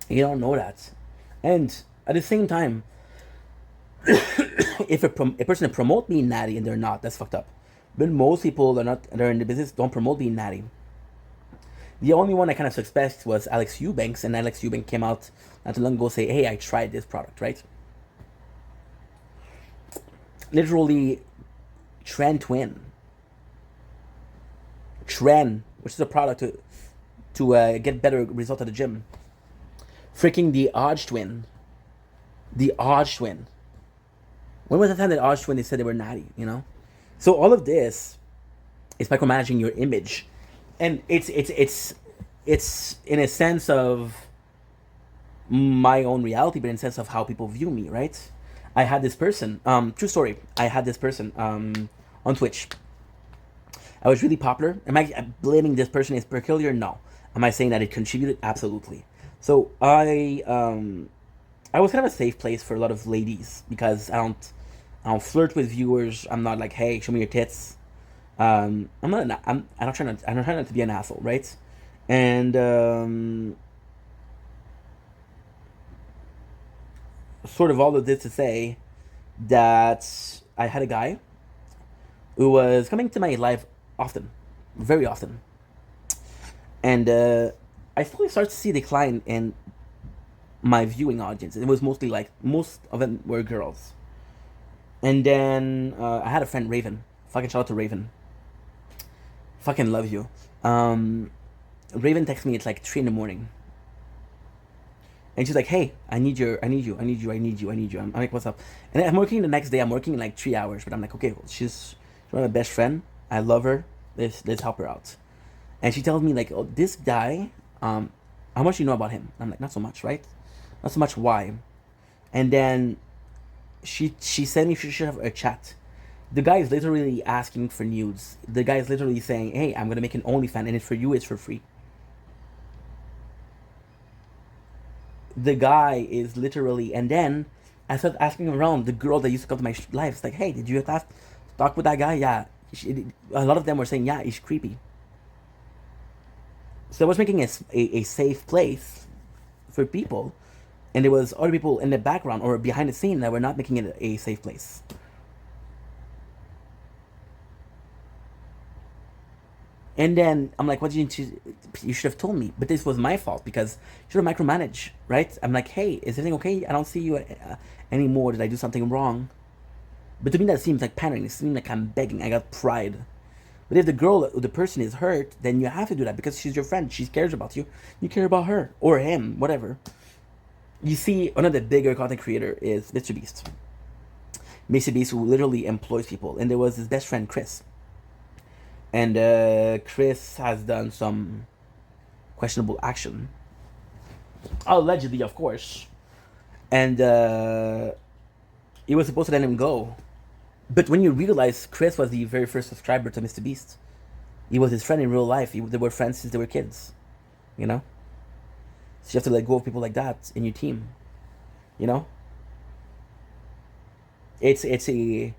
You don't know that. And at the same time, if a person promote being natty and they're not, that's fucked up. But most people they're in the business don't promote being natty. The only one I kind of suspect was Alex Eubanks, and Alex Eubanks came out not too long ago say, hey, I tried this product, right? Literally, Tren, which is a product to get better result at the gym. Freaking the Odge Twin. When was the time that Odge Twin they said they were natty, you know? So all of this is micromanaging your image. And it's in a sense of my own reality, but in a sense of how people view me, right? I had this person, true story, on Twitch. I was really popular. Am I blaming this person as peculiar? No. Am I saying that it contributed? Absolutely. So I was kind of a safe place for a lot of ladies because I don't flirt with viewers. I'm not like, hey, show me your tits. I'm not trying not to be an asshole, right? And sort of all of this to say that I had a guy who was coming to my life often, very often, and I slowly started to see a decline in my viewing audience. It was mostly like most of them were girls, and then I had a friend Raven. Fucking shout out to Raven. Fucking love you. Raven texts me. It's like 3 in the morning. And she's like, hey, I need you. I'm like, what's up? And I'm working the next day. I'm working like 3 hours, but I'm like, okay, well, she's my best friend. I love her. Let's help her out. And she tells me like, oh, this guy, how much you know about him? I'm like, not so much, right? Not so much. Why? And then she sent me. She should have a chat. The guy is literally asking for nudes. The guy is literally saying, hey, I'm gonna make an OnlyFans, and it's for you. It's for free. The guy is literally, and then I started asking around the girl that used to come to my life. It's like, hey, did you have talk with that guy? Yeah. A lot of them were saying, yeah, he's creepy. So I was making a safe place for people, and there was other people in the background or behind the scene that were not making it a safe place. And then I'm like, what did you should have told me. But this was my fault because you should have micromanaged, right? I'm like, hey, is everything okay? I don't see you anymore. Did I do something wrong? But to me, that seems like pandering. It seems like I'm begging. I got pride. But if the girl, the person is hurt, then you have to do that because she's your friend. She cares about you. You care about her or him, whatever. You see, one of the bigger content creator is Mr. Beast. Mr. Beast, who literally employs people. And there was his best friend, Chris. And Chris has done some questionable action. Allegedly, of course. And he was supposed to let him go. But when you realize Chris was the very first subscriber to Mr. Beast, he was his friend in real life. They were friends since they were kids. You know? So you have to let go of people like that in your team. You know? It's a...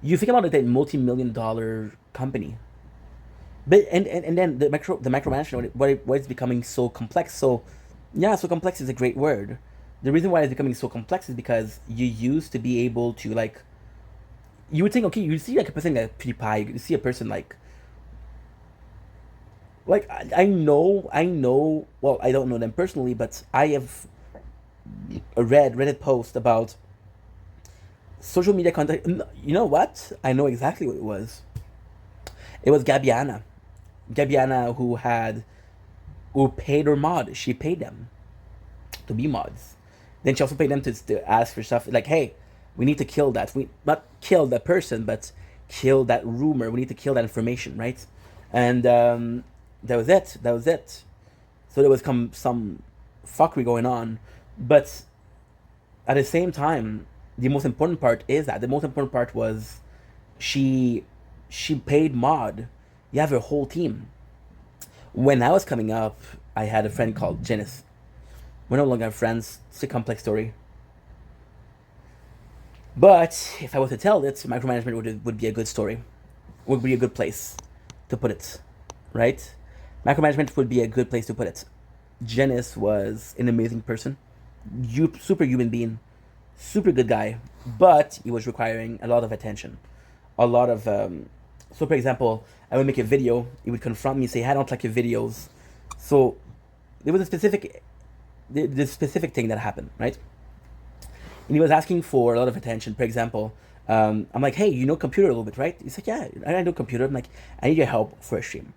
You think about it, a multi-million-dollar company. But and then the micromanagement, why it's becoming so complex. So yeah, so complex is a great word. The reason why it's becoming so complex is because you used to be able to like, you would think, okay, you see like a person like PewDiePie, you see a person like I know, well, I don't know them personally, but I have read Reddit post about social media content. You know what? I know exactly what it was. It was Gabiana, who paid her mod. She paid them to be mods. Then she also paid them to ask for stuff like, hey, we need to kill that. We not kill that person, but kill that rumor. We need to kill that information, right? And that was it. So there was some fuckery going on, but at the same time, the most important part is that the most important part was she paid mod. You have her whole team. When I was coming up, I had a friend called Janice. We're no longer friends. It's a complex story. But if I was to tell it, micromanagement would be a good story. Would be a good place to put it, right? Micromanagement would be a good place to put it. Janice was an amazing person, super human being, super good guy, but he was requiring a lot of attention, a lot of. So, for example, I would make a video. He would confront me, say, "I don't like your videos." So, there was a specific thing that happened, right? And he was asking for a lot of attention. For example, I'm like, "Hey, you know computer a little bit, right?" He's like, "Yeah, I know computer." I'm like, "I need your help for a stream."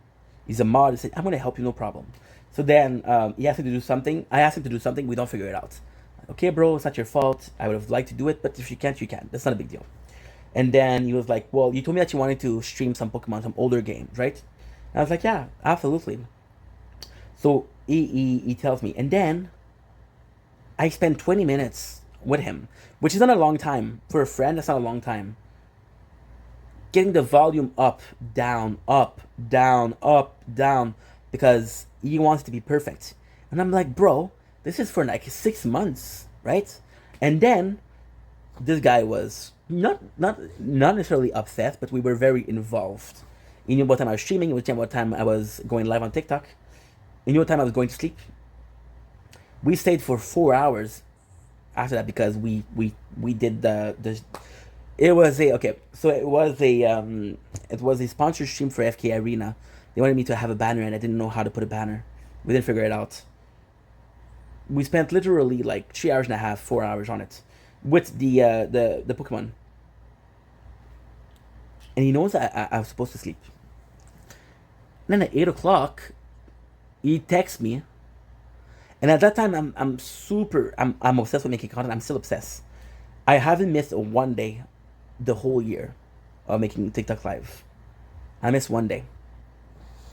He's a mod. He said, "I'm gonna help you, no problem." So then he asked me to do something. I asked him to do something. We don't figure it out. Okay, bro, it's not your fault. I would have liked to do it, but if you can't, you can't. That's not a big deal. And then he was like, well, you told me that you wanted to stream some Pokemon, some older games, right? And I was like, yeah, absolutely. So he tells me. And then I spent 20 minutes with him, which is not a long time. For a friend, that's not a long time. Getting the volume up, down, because he wants to be perfect. And I'm like, bro, this is for like 6 months, right? And then this guy was not necessarily obsessed, but we were very involved. He knew what time I was streaming. He knew what time I was going live on TikTok. He knew what time I was going to sleep. We stayed for 4 hours after that because we did the it was a okay, so it was a sponsored stream for FK Arena. They wanted me to have a banner and I didn't know how to put a banner. We didn't figure it out. We spent literally like 3 hours and a half, 4 hours on it with the Pokemon. And he knows I was supposed to sleep. And then at 8 o'clock, he texts me. And at that time, I'm obsessed with making content. I'm still obsessed. I haven't missed one day the whole year of making TikTok live. I missed one day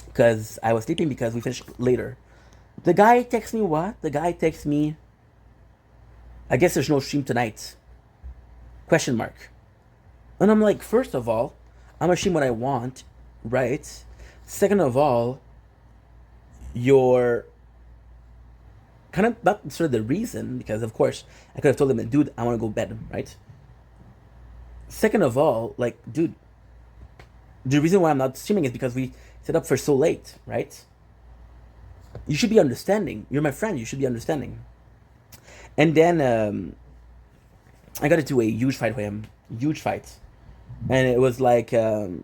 because I was sleeping because we finished later. The guy texts me what? The guy texts me, I guess there's no stream tonight. Question mark. And I'm like, first of all, I'm gonna stream what I want, right? Second of all, you're kind of not sort of the reason, because of course I could have told him, dude, I want to go bed, right? Second of all, like, dude, the reason why I'm not streaming is because we set up for so late, right? You should be understanding. You're my friend. You should be understanding. And then I got into a huge fight with him, huge fight, and it was like about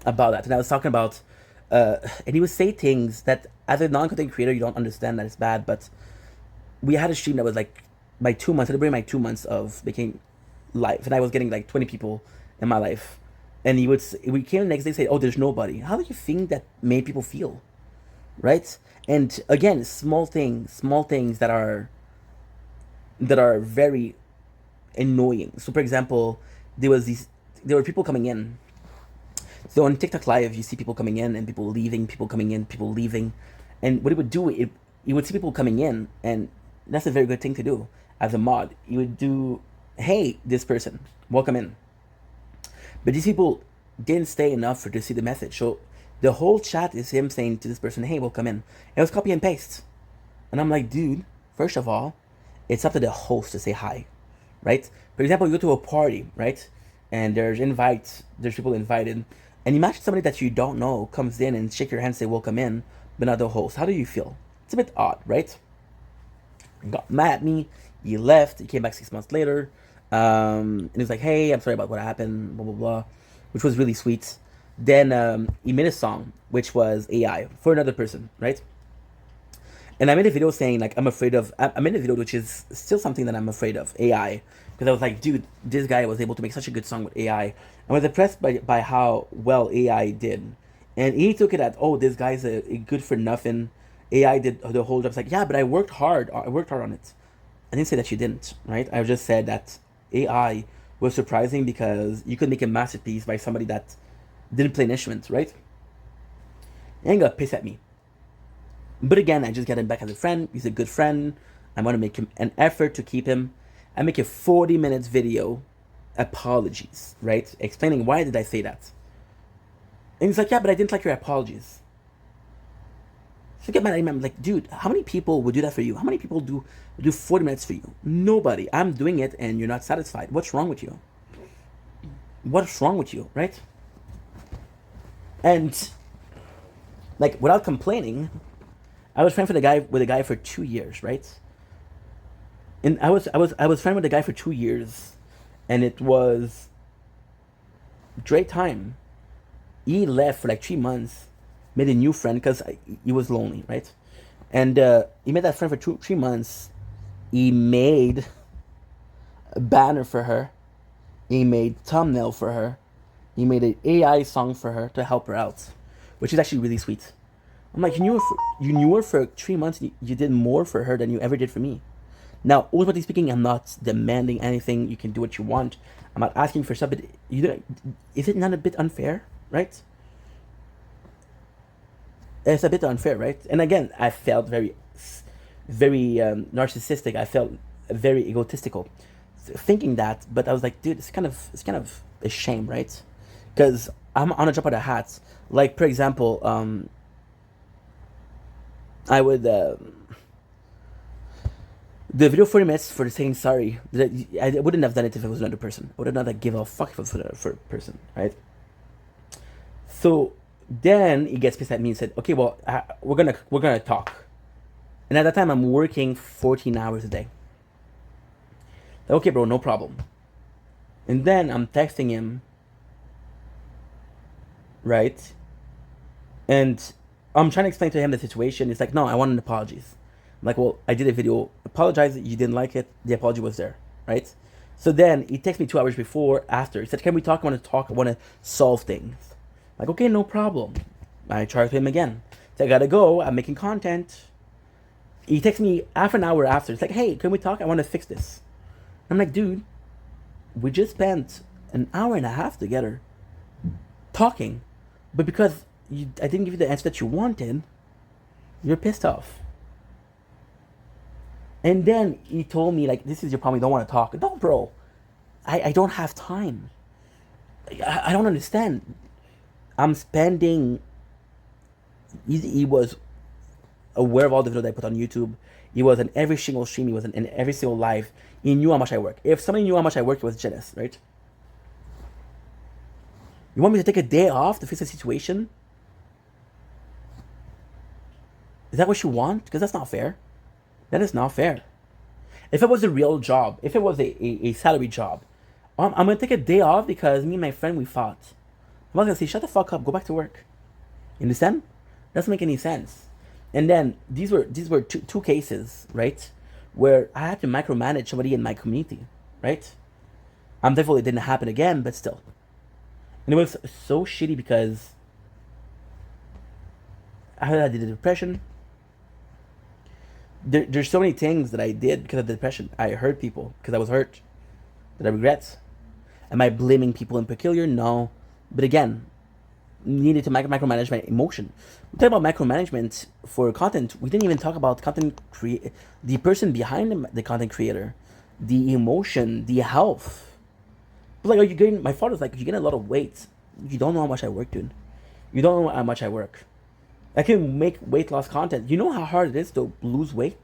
that. And I was talking about, and he would say things that as a non-content creator you don't understand that it's bad. But we had a stream that was like my 2 months, celebrating my 2 months of making live, and I was getting like 20 people in my life. And we came the next day and say, oh, there's nobody. How do you think that made people feel, right? And again, small things that are very annoying. So for example, there were people coming in. So on TikTok Live, you see people coming in and people leaving, people coming in, people leaving. And what it would do, you would see people coming in, and that's a very good thing to do as a mod. You would do, hey, this person, welcome in. But these people didn't stay enough to see the message. So the whole chat is him saying to this person, hey, welcome in. It was copy and paste. And I'm like, dude, first of all, it's up to the host to say hi, right? For example, you go to a party, right? And there's people invited. And imagine somebody that you don't know comes in and shake your hand and say, welcome in, but not the host. How do you feel? It's a bit odd, right? He got mad at me. He left. He came back 6 months later. And he was like, hey, I'm sorry about what happened, blah, blah, blah, which was really sweet. Then he made a song, which was AI, for another person, right? And I made a video saying, like, I made a video which is still something that I'm afraid of, AI. Because I was like, dude, this guy was able to make such a good song with AI. I was impressed by how well AI did. And he took it as, oh, this guy's a good for nothing. AI did the whole job. It's like, yeah, but I worked hard on it. I didn't say that you didn't, right? I just said that AI was surprising because you could make a masterpiece by somebody that didn't play an instrument, right? And he got pissed at me. But again, I just got him back as a friend. He's a good friend. I want to make him an effort to keep him. I make a 40 minutes video, apologies, right? Explaining why did I say that. And he's like, yeah, but I didn't like your apologies. So get mad at him. I'm like, dude, how many people would do that for you? How many people do 40 minutes for you? Nobody. I'm doing it and you're not satisfied. What's wrong with you? What's wrong with you, right? And like, without complaining, I was friends with a guy for 2 years, right? And I was friends with the guy for 2 years, and it was great time. He left for like 3 months, made a new friend because he was lonely, right? And he made that friend for 3 months. He made a banner for her. He made thumbnail for her. He made an AI song for her to help her out, which is actually really sweet. I'm like, you knew her for 3 months. You did more for her than you ever did for me. Now, ultimately speaking, I'm not demanding anything. You can do what you want. I'm not asking for stuff. But is it not a bit unfair, right? It's a bit unfair, right? And again, I felt very narcissistic. I felt very egotistical, thinking that. But I was like, dude, it's kind of a shame, right? Because I'm on a drop of a hat. Like, for example, I would the video 40 minutes for saying sorry. I wouldn't have done it if it was another person. I would have not like give a fuck for a person, right? So then he gets pissed at me and said, okay, well, we're gonna talk. And at that time, I'm working 14 hours a day. Like, okay, bro, no problem. And then I'm texting him, right? And I'm trying to explain to him the situation. He's like, no, I want an apologies. I'm like, well, I did a video, apologize, you didn't like it, the apology was there, right? So then he texts me 2 hours before, after. He said, can we talk? I want to talk, I want to solve things. I'm like, okay, no problem. I charged him again. So I gotta go, I'm making content. He texts me half an hour after. It's like, hey, can we talk? I want to fix this. I'm like, dude, we just spent an hour and a half together talking. But because I didn't give you the answer that you wanted, you're pissed off. And then he told me, like, this is your problem, you don't want to talk. No, bro, I don't have time. I don't understand. I'm spending... He was aware of all the videos I put on YouTube. He was in every single stream. He was in every single live. He knew how much I work. If somebody knew how much I worked, it was Janice, right? You want me to take a day off to fix the situation? Is that what you want? Because that's not fair. That is not fair. If it was a real job, if it was a salary job, I'm going to take a day off because me and my friend, we fought. I'm not going to say, shut the fuck up, go back to work. You understand? Doesn't make any sense. And then these were two cases, right, where I had to micromanage somebody in my community, right? I'm thankful it didn't happen again, but still. And it was so shitty because I had the depression. There's so many things that I did because of the depression. I hurt people because I was hurt that I regret. Am I blaming people in peculiar? No. But again, needed to micromanage my emotion. We talk about micromanagement for content. We didn't even talk about the person behind the content creator, the emotion, the health. But like, are you getting? My father's like, you getting a lot of weight. You don't know how much I work, dude. You don't know how much I work. I can make weight loss content. You know how hard it is to lose weight?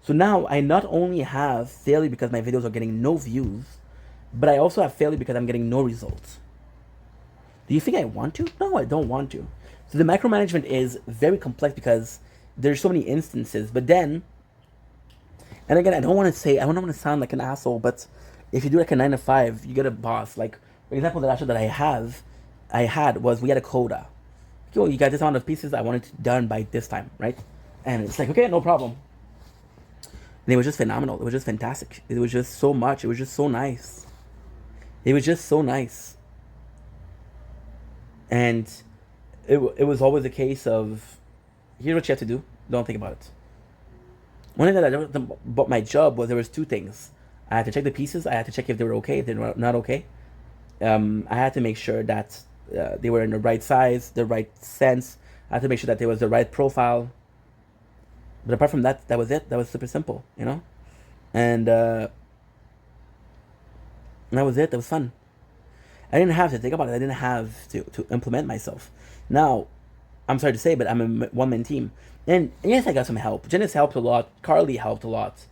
So now I not only have failure because my videos are getting no views, but I also have failure because I'm getting no results. Do you think I want to? No, I don't want to. So the micromanagement is very complex because there's so many instances. But then, and again, I don't want to sound like an asshole, but if you do like a 9 to 5, you get a boss. Like, for example, the last show that I had was we had a quota. Yo, you got this amount of pieces, I want it done by this time, right? And it's like, okay, no problem. And it was just phenomenal. It was just fantastic. It was just so much. It was just so nice. It was just so nice. And it was always a case of, here's what you have to do. Don't think about it. One thing that I learned about my job was there was two things. I had to check the pieces. I had to check if they were okay, if they were not okay. I had to make sure that they were in the right size, the right sense. I had to make sure that there was the right profile. But apart from that, that was it. That was super simple, you know? And that was it. That was fun. I didn't have to think about it. I didn't have to implement myself. Now, I'm sorry to say, but I'm a one-man team. And yes, I got some help. Janice helped a lot. Carly helped a lot.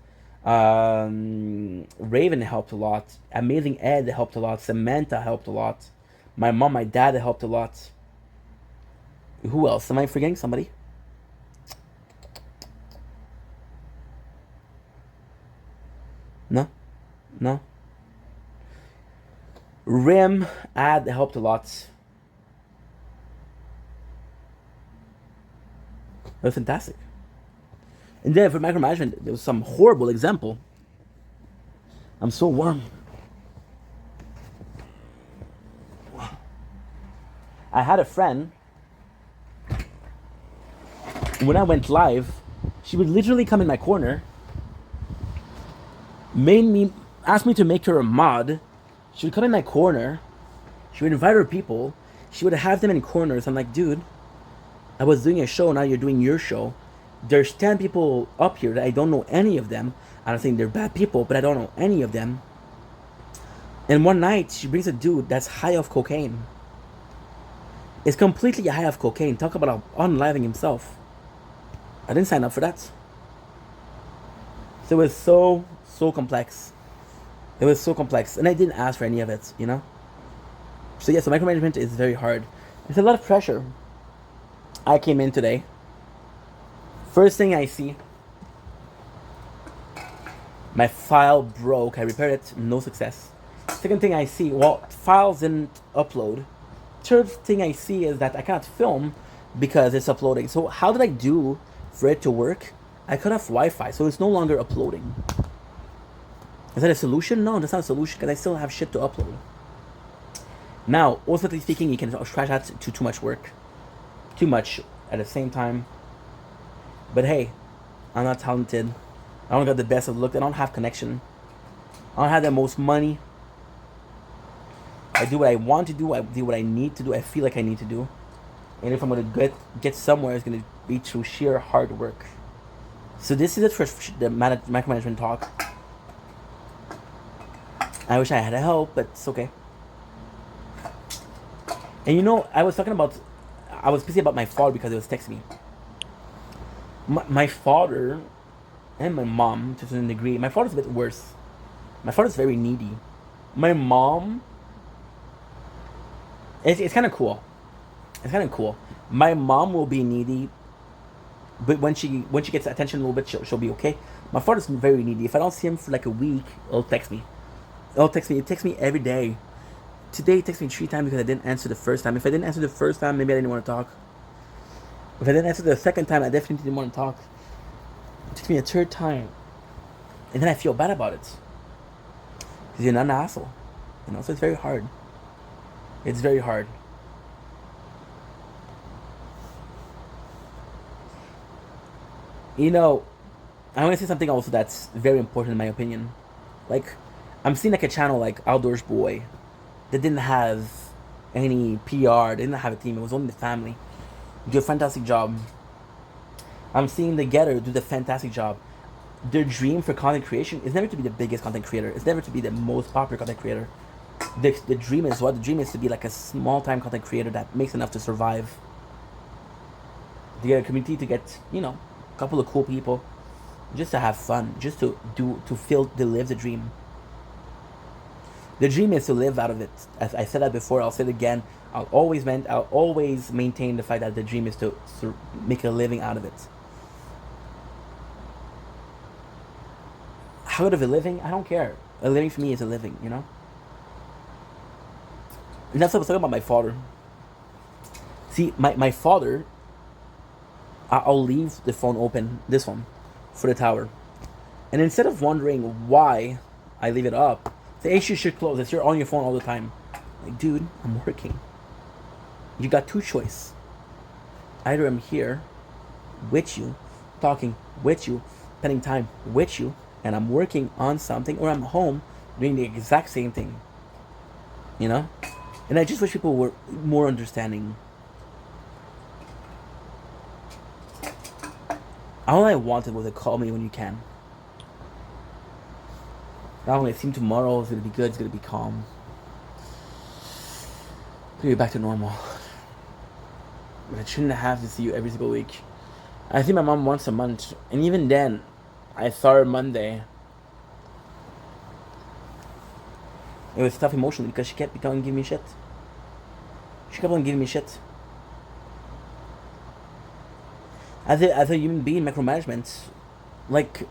Raven helped a lot. Amazing Ed helped a lot. Samantha helped a lot. My mom, my dad helped a lot. Who else? Am I forgetting somebody? No. Rim, Ad helped a lot. It was fantastic. And then for micromanagement, there was some horrible example. I'm so warm. I had a friend, when I went live, she would literally come in my corner, ask me to make her a mod. She would come in my corner, she would invite her people, she would have them in corners. I'm like, dude, I was doing a show, now you're doing your show. There's 10 people up here that I don't know any of them. I don't think they're bad people, but I don't know any of them. And one night, she brings a dude that's high off cocaine. It's completely high off cocaine. Talk about unliving himself. I didn't sign up for that. So it was so complex. It was so complex. And I didn't ask for any of it, you know? So yeah, so micromanagement is very hard. It's a lot of pressure. I came in today. First thing I see My file broke. I repaired it. No success. Second thing I see, well, files didn't upload. Third thing I see is that I cannot film because it's uploading. So how did I do for it to work? I cut off Wi-Fi, so it's no longer uploading. Is that a solution? No, that's not a solution because I still have shit to upload. Now, ultimately speaking, you can scratch that to too much work. Too much at the same time. But hey, I'm not talented. I don't got the best of look. I don't have connection. I don't have the most money. I do what I want to do. I do what I need to do. I feel like I need to do. And if I'm going to get somewhere, it's going to be through sheer hard work. So this is it for the micromanagement talk. I wish I had help, but it's okay. And you know, I was busy about my father because he was texting me. My father and my mom, to a certain degree, my father's a bit worse. My father's very needy. My mom, it's kind of cool. It's kind of cool. My mom will be needy, but when she gets attention a little bit, she'll be okay. My father's very needy. If I don't see him for like a week, he'll text me. He texts me every day. Today he texted me 3 times because I didn't answer the first time. If I didn't answer the first time, maybe I didn't want to talk. If I didn't answer the second time, I definitely didn't want to talk. It took me a 3rd time. And then I feel bad about it. Because you're not an asshole. You know, so it's very hard. It's very hard. You know, I want to say something also that's very important in my opinion. Like, I'm seeing like a channel like Outdoors Boy that didn't have any PR, they didn't have a team, it was only the family. Do a fantastic job. I'm seeing the Getter do the fantastic job. Their dream for content creation is never to be the biggest content creator. It's never to be the most popular content creator. The dream is what? The dream is to be like a small time content creator that makes enough to survive. To get a community, to get, you know, a couple of cool people. Just to have fun. Just to live the dream. The dream is to live out of it. As I said that before, I'll say it again. I'll always maintain the fact that the dream is to make a living out of it. How good of a living? I don't care. A living for me is a living, you know? And that's what I was talking about my father. See, my father, I'll leave the phone open, this one, for the tower. And instead of wondering why I leave it up, say, hey, you should close this. You're on your phone all the time. Like, dude, I'm working. You got 2 choices. Either I'm here with you, talking with you, spending time with you, and I'm working on something, or I'm home doing the exact same thing. You know? And I just wish people were more understanding. All I wanted was to call me when you can. Now when I see him tomorrow, it's gonna be good, it's gonna be calm. It's gonna be back to normal. But I shouldn't have to see you every single week. I see my mom once a month, and even then, I saw her Monday. It was tough emotionally because she kept on giving me shit. She kept on giving me shit. As a human being, micromanagement, like,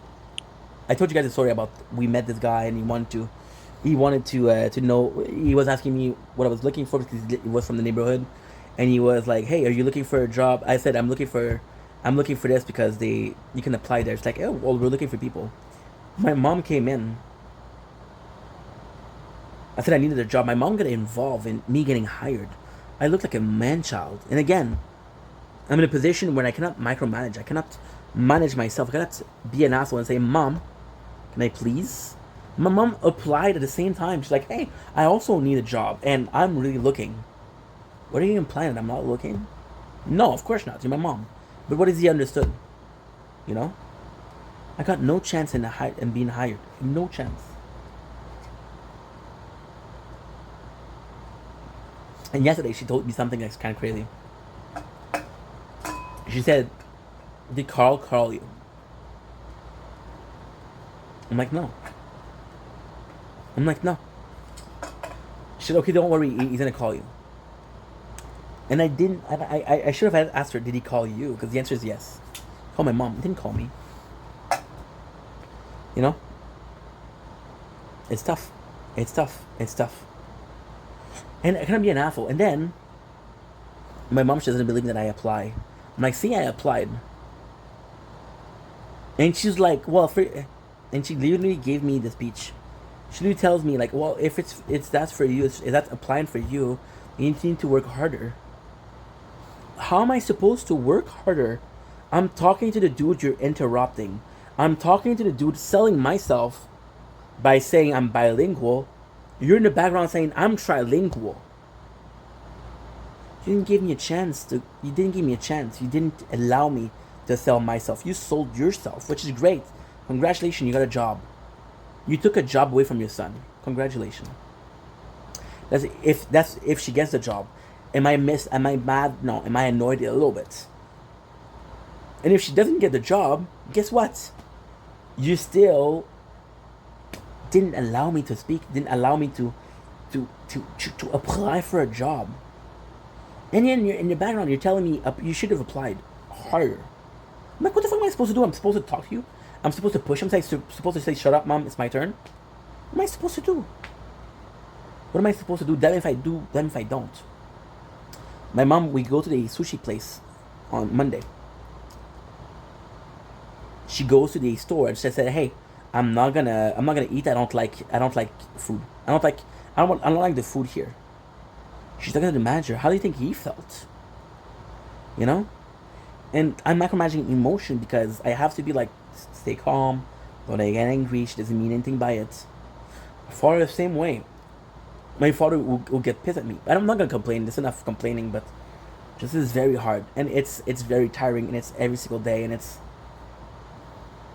I told you guys a story about we met this guy and he wanted to know. He was asking me what I was looking for because he was from the neighborhood, and he was like, "Hey, are you looking for a job?" I said, "I'm looking for this because you can apply there." It's like, "Oh, well, we're looking for people." My mom came in. I said I needed a job. My mom got involved in me getting hired. I looked like a man-child, and again, I'm in a position where I cannot micromanage. I cannot manage myself. I cannot be an asshole and say, "Mom, can I please?" My mom applied at the same time. She's like, "Hey, I also need a job, and I'm really looking." What are you implying? That I'm not looking? No, of course not. You're my mom. But what is he understood? You know? I got no chance in being hired. No chance. And yesterday she told me something that's kind of crazy. She said, "Did Carl call you?" I'm like, "No." She said, "Okay, don't worry, he's gonna call you." And I didn't. I should have asked her, "Did he call you?" Because the answer is yes. Call my mom. He didn't call me. You know. It's tough. It's tough. It's tough. And I can't be an asshole. And then my mom, she doesn't believe that I apply. I'm like, see, I applied. And she's like, well, and she literally gave me the speech. She literally tells me like, well, if it's that's for you, if that's applying for you, you need to work harder. How am I supposed to work harder? I'm talking to the dude you're interrupting. I'm talking to the dude selling myself by saying I'm bilingual. You're in the background saying I'm trilingual. You didn't give me a chance to. You didn't give me a chance. You didn't allow me to sell myself. You sold yourself, which is great. Congratulations, you got a job. You took a job away from your son. Congratulations. That's if she gets the job. Am I mad? No. Am I annoyed a little bit? And if she doesn't get the job, guess what? You still didn't allow me to speak. Didn't allow me to apply for a job. And then you're in the background. You're telling me you should have applied harder. I'm like, what the fuck am I supposed to do? I'm supposed to talk to you. I'm supposed to push. I'm supposed to say, "Shut up, mom. It's my turn." What am I supposed to do? What am I supposed to do? Then if I do, then if I don't. My mom, we go to the sushi place on Monday. She goes to the store and she said, "Hey, I'm not gonna eat. I don't like food. I don't like the food here." She's talking to the manager. How do you think he felt? You know? And I'm micromanaging emotion because I have to be like, stay calm, don't get angry. She doesn't mean anything by it. My father the same way. My father will get pissed at me. I'm not gonna complain. There's enough complaining, but this is very hard and it's very tiring and it's every single day and it's.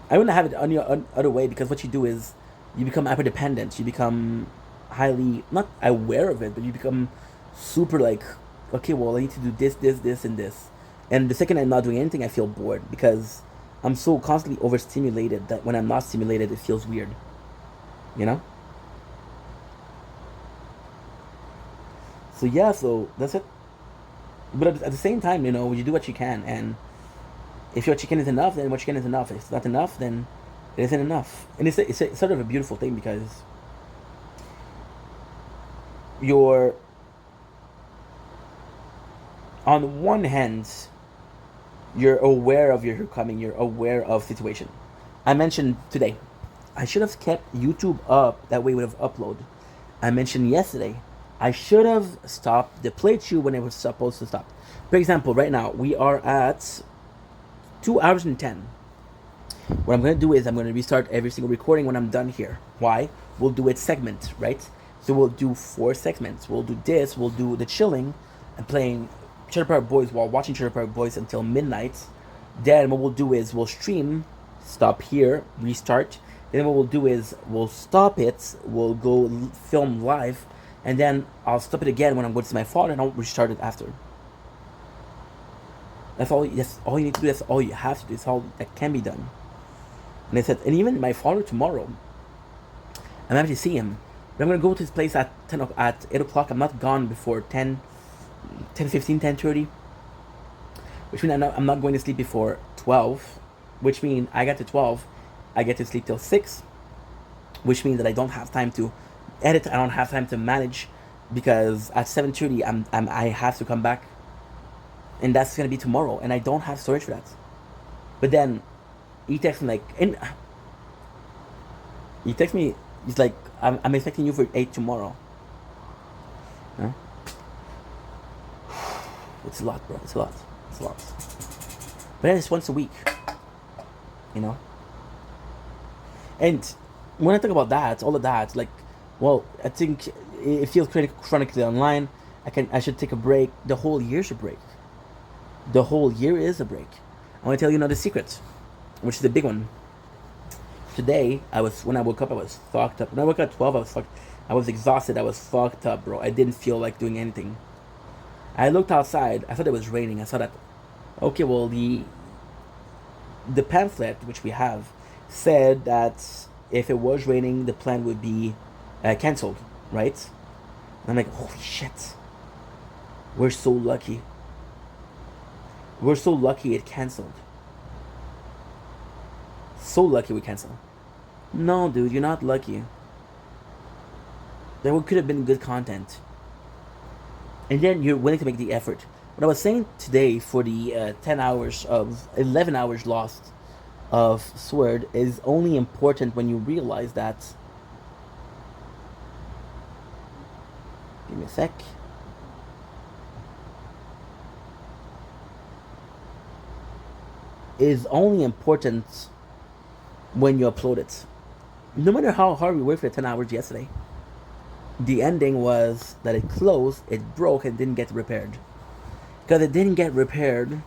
I wouldn't have it on your other way because what you do is you become hyper dependent. You become highly not aware of it, but you become super like, okay, well, I need to do this, and this. And the second I'm not doing anything, I feel bored because I'm so constantly overstimulated that when I'm not stimulated, it feels weird. You know? So yeah, so that's it. But at the same time, you know, you do what you can, and if your chicken is enough, then what chicken is enough. If it's not enough, then it isn't enough. And it's sort of a beautiful thing because you're on one hand, you're aware of your coming, you're aware of situation. I mentioned today, I should have kept YouTube up, that way it would have uploaded. I mentioned yesterday, I should have stopped the playthrough when it was supposed to stop. For example, right now, we are at 2 hours and 10. What I'm going to do is I'm going to restart every single recording when I'm done here. Why? We'll do it segment, right? So we'll do 4 segments. We'll do this, we'll do the chilling and playing Trailer Park Boys while watching Trailer Park Boys until midnight. Then what we'll do is we'll stream, stop here, restart. Then what we'll do is we'll stop it, we'll go film live, and then I'll stop it again when I'm going to see my father and I'll restart it after. That's all you need to do, that's all you have to do, it's all that can be done. And I said, and even my father tomorrow, I'm happy to see him. But I'm going to go to his place at 8 o'clock. I'm not gone before 10:15, 10:30. Which means I'm not going to sleep before 12. Which means I get to 12, I get to sleep till 6. Which means that I don't have time to edit, I don't have time to manage. Because at 7:30, I have to come back. And that's going to be tomorrow. And I don't have storage for that. But then, he texts me he's like, I'm expecting you for 8 tomorrow. Huh? It's a lot, bro. It's a lot. But then it's once a week. You know? And when I talk about that, all of that, like, well, I think it feels chronically online. I should take a break. The whole year's a break. The whole year is a break. I want to tell you another secret, which is the big one. Today, when I woke up, I was fucked up. When I woke up at 12, I was fucked. I was exhausted. I was fucked up, bro. I didn't feel like doing anything. I looked outside. I thought it was raining. I saw that. Okay, well, the pamphlet which we have said that if it was raining, the plan would be cancelled, right? And I'm like, holy shit. We're so lucky. We're so lucky it cancelled. So lucky we canceled. No, dude, you're not lucky. That could have been good content. And then you're willing to make the effort. What I was saying today for the 11 hours lost of Sword is only important when you realize that. Give me a sec. Is only important when you upload it. No matter how hard we worked for the 10 hours yesterday, the ending was that it closed, it broke, and didn't get repaired. Because it didn't get repaired,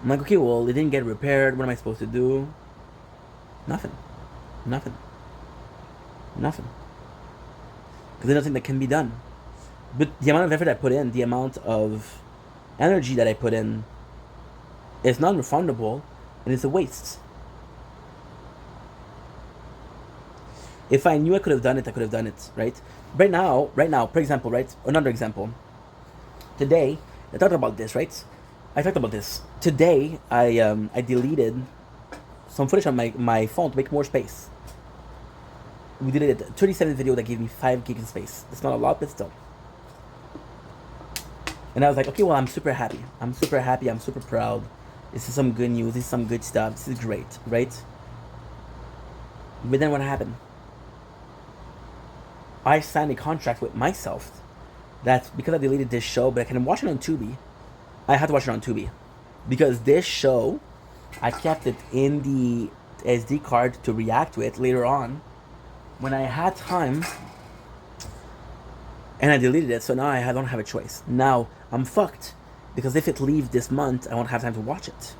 I'm like, okay, well, it didn't get repaired. What am I supposed to do? Nothing. Because there's nothing that can be done. But the amount of effort I put in, the amount of energy that I put in, is non-refundable, and it's a waste. If I knew I could have done it, I could have done it, right? Right now, for example, right? Another example. Today, I talked about this, right? Today, I deleted some footage on my phone to make more space. We deleted a 37 video that gave me 5 gigs of space. It's not a lot, but still. And I was like, okay, well, I'm super happy. I'm super proud. This is some good news. This is some good stuff. This is great, right? But then what happened? I signed a contract with myself that because I deleted this show, but I can watch it on Tubi, I had to watch it on Tubi. Because this show, I kept it in the SD card to react to it later on when I had time, and I deleted it, so now I don't have a choice. Now I'm fucked, because if it leaves this month, I won't have time to watch it. So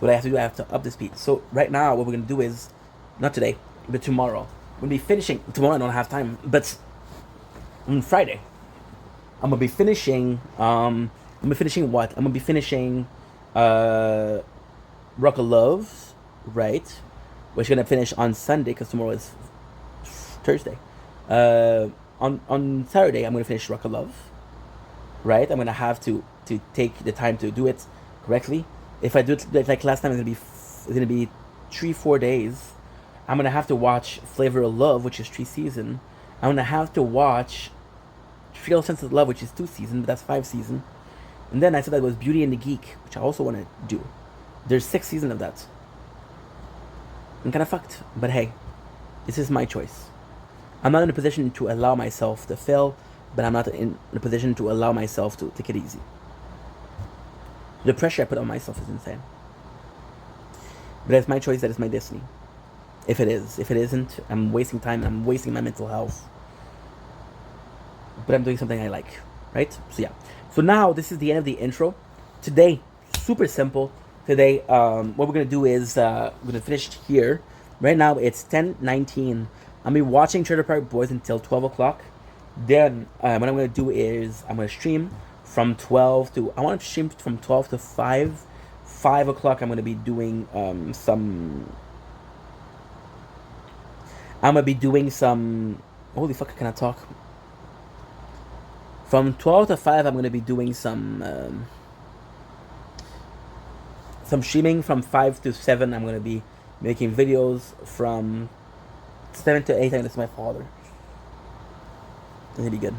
what I have to do, I have to up the speed. So right now, what we're gonna do is, not today, but tomorrow. We're gonna be finishing, tomorrow I don't have time, but on Friday, I'm gonna be finishing, what? I'm gonna be finishing, Rock of Love, right? Which we're gonna finish on Sunday, because tomorrow is Thursday. On Saturday, I'm gonna finish Rock of Love, right? I'm gonna have to take the time to do it correctly. If I do it like last time, it's gonna be 3-4 days. I'm gonna have to watch Flavor of Love, which is 3 seasons. I'm gonna have to watch Real Sense of Love, which is 2 seasons, but that's 5 seasons. And then I said that was Beauty and the Geek, which I also want to do. There's 6 seasons of that. I'm kind of fucked, but hey, this is my choice. I'm not in a position to allow myself to fail, but I'm not in a position to allow myself to take it easy. The pressure I put on myself is insane. But it's my choice, that is my destiny. If it is. If it isn't, I'm wasting time, I'm wasting my mental health. But I'm doing something I like, right? So yeah. So now, this is the end of the intro. Today, super simple. Today, what we're going to do is, we're going to finish here. Right now, it's 10:19. I'm going to be watching Trailer Park Boys until 12 o'clock. Then, what I'm going to do is, I'm going to stream from 12 to... I want to stream from 12 to 5. 5 o'clock, I'm going to be doing some... I'm going to be doing some... Holy fuck, I cannot talk. From 12 to 5, I'm going to be doing some streaming. From 5 to 7, I'm going to be making videos. From 7 to 8, I'm going to see my father. It'll be good.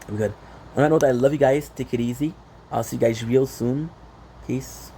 It'll be good. On that note, I love you guys. Take it easy. I'll see you guys real soon. Peace.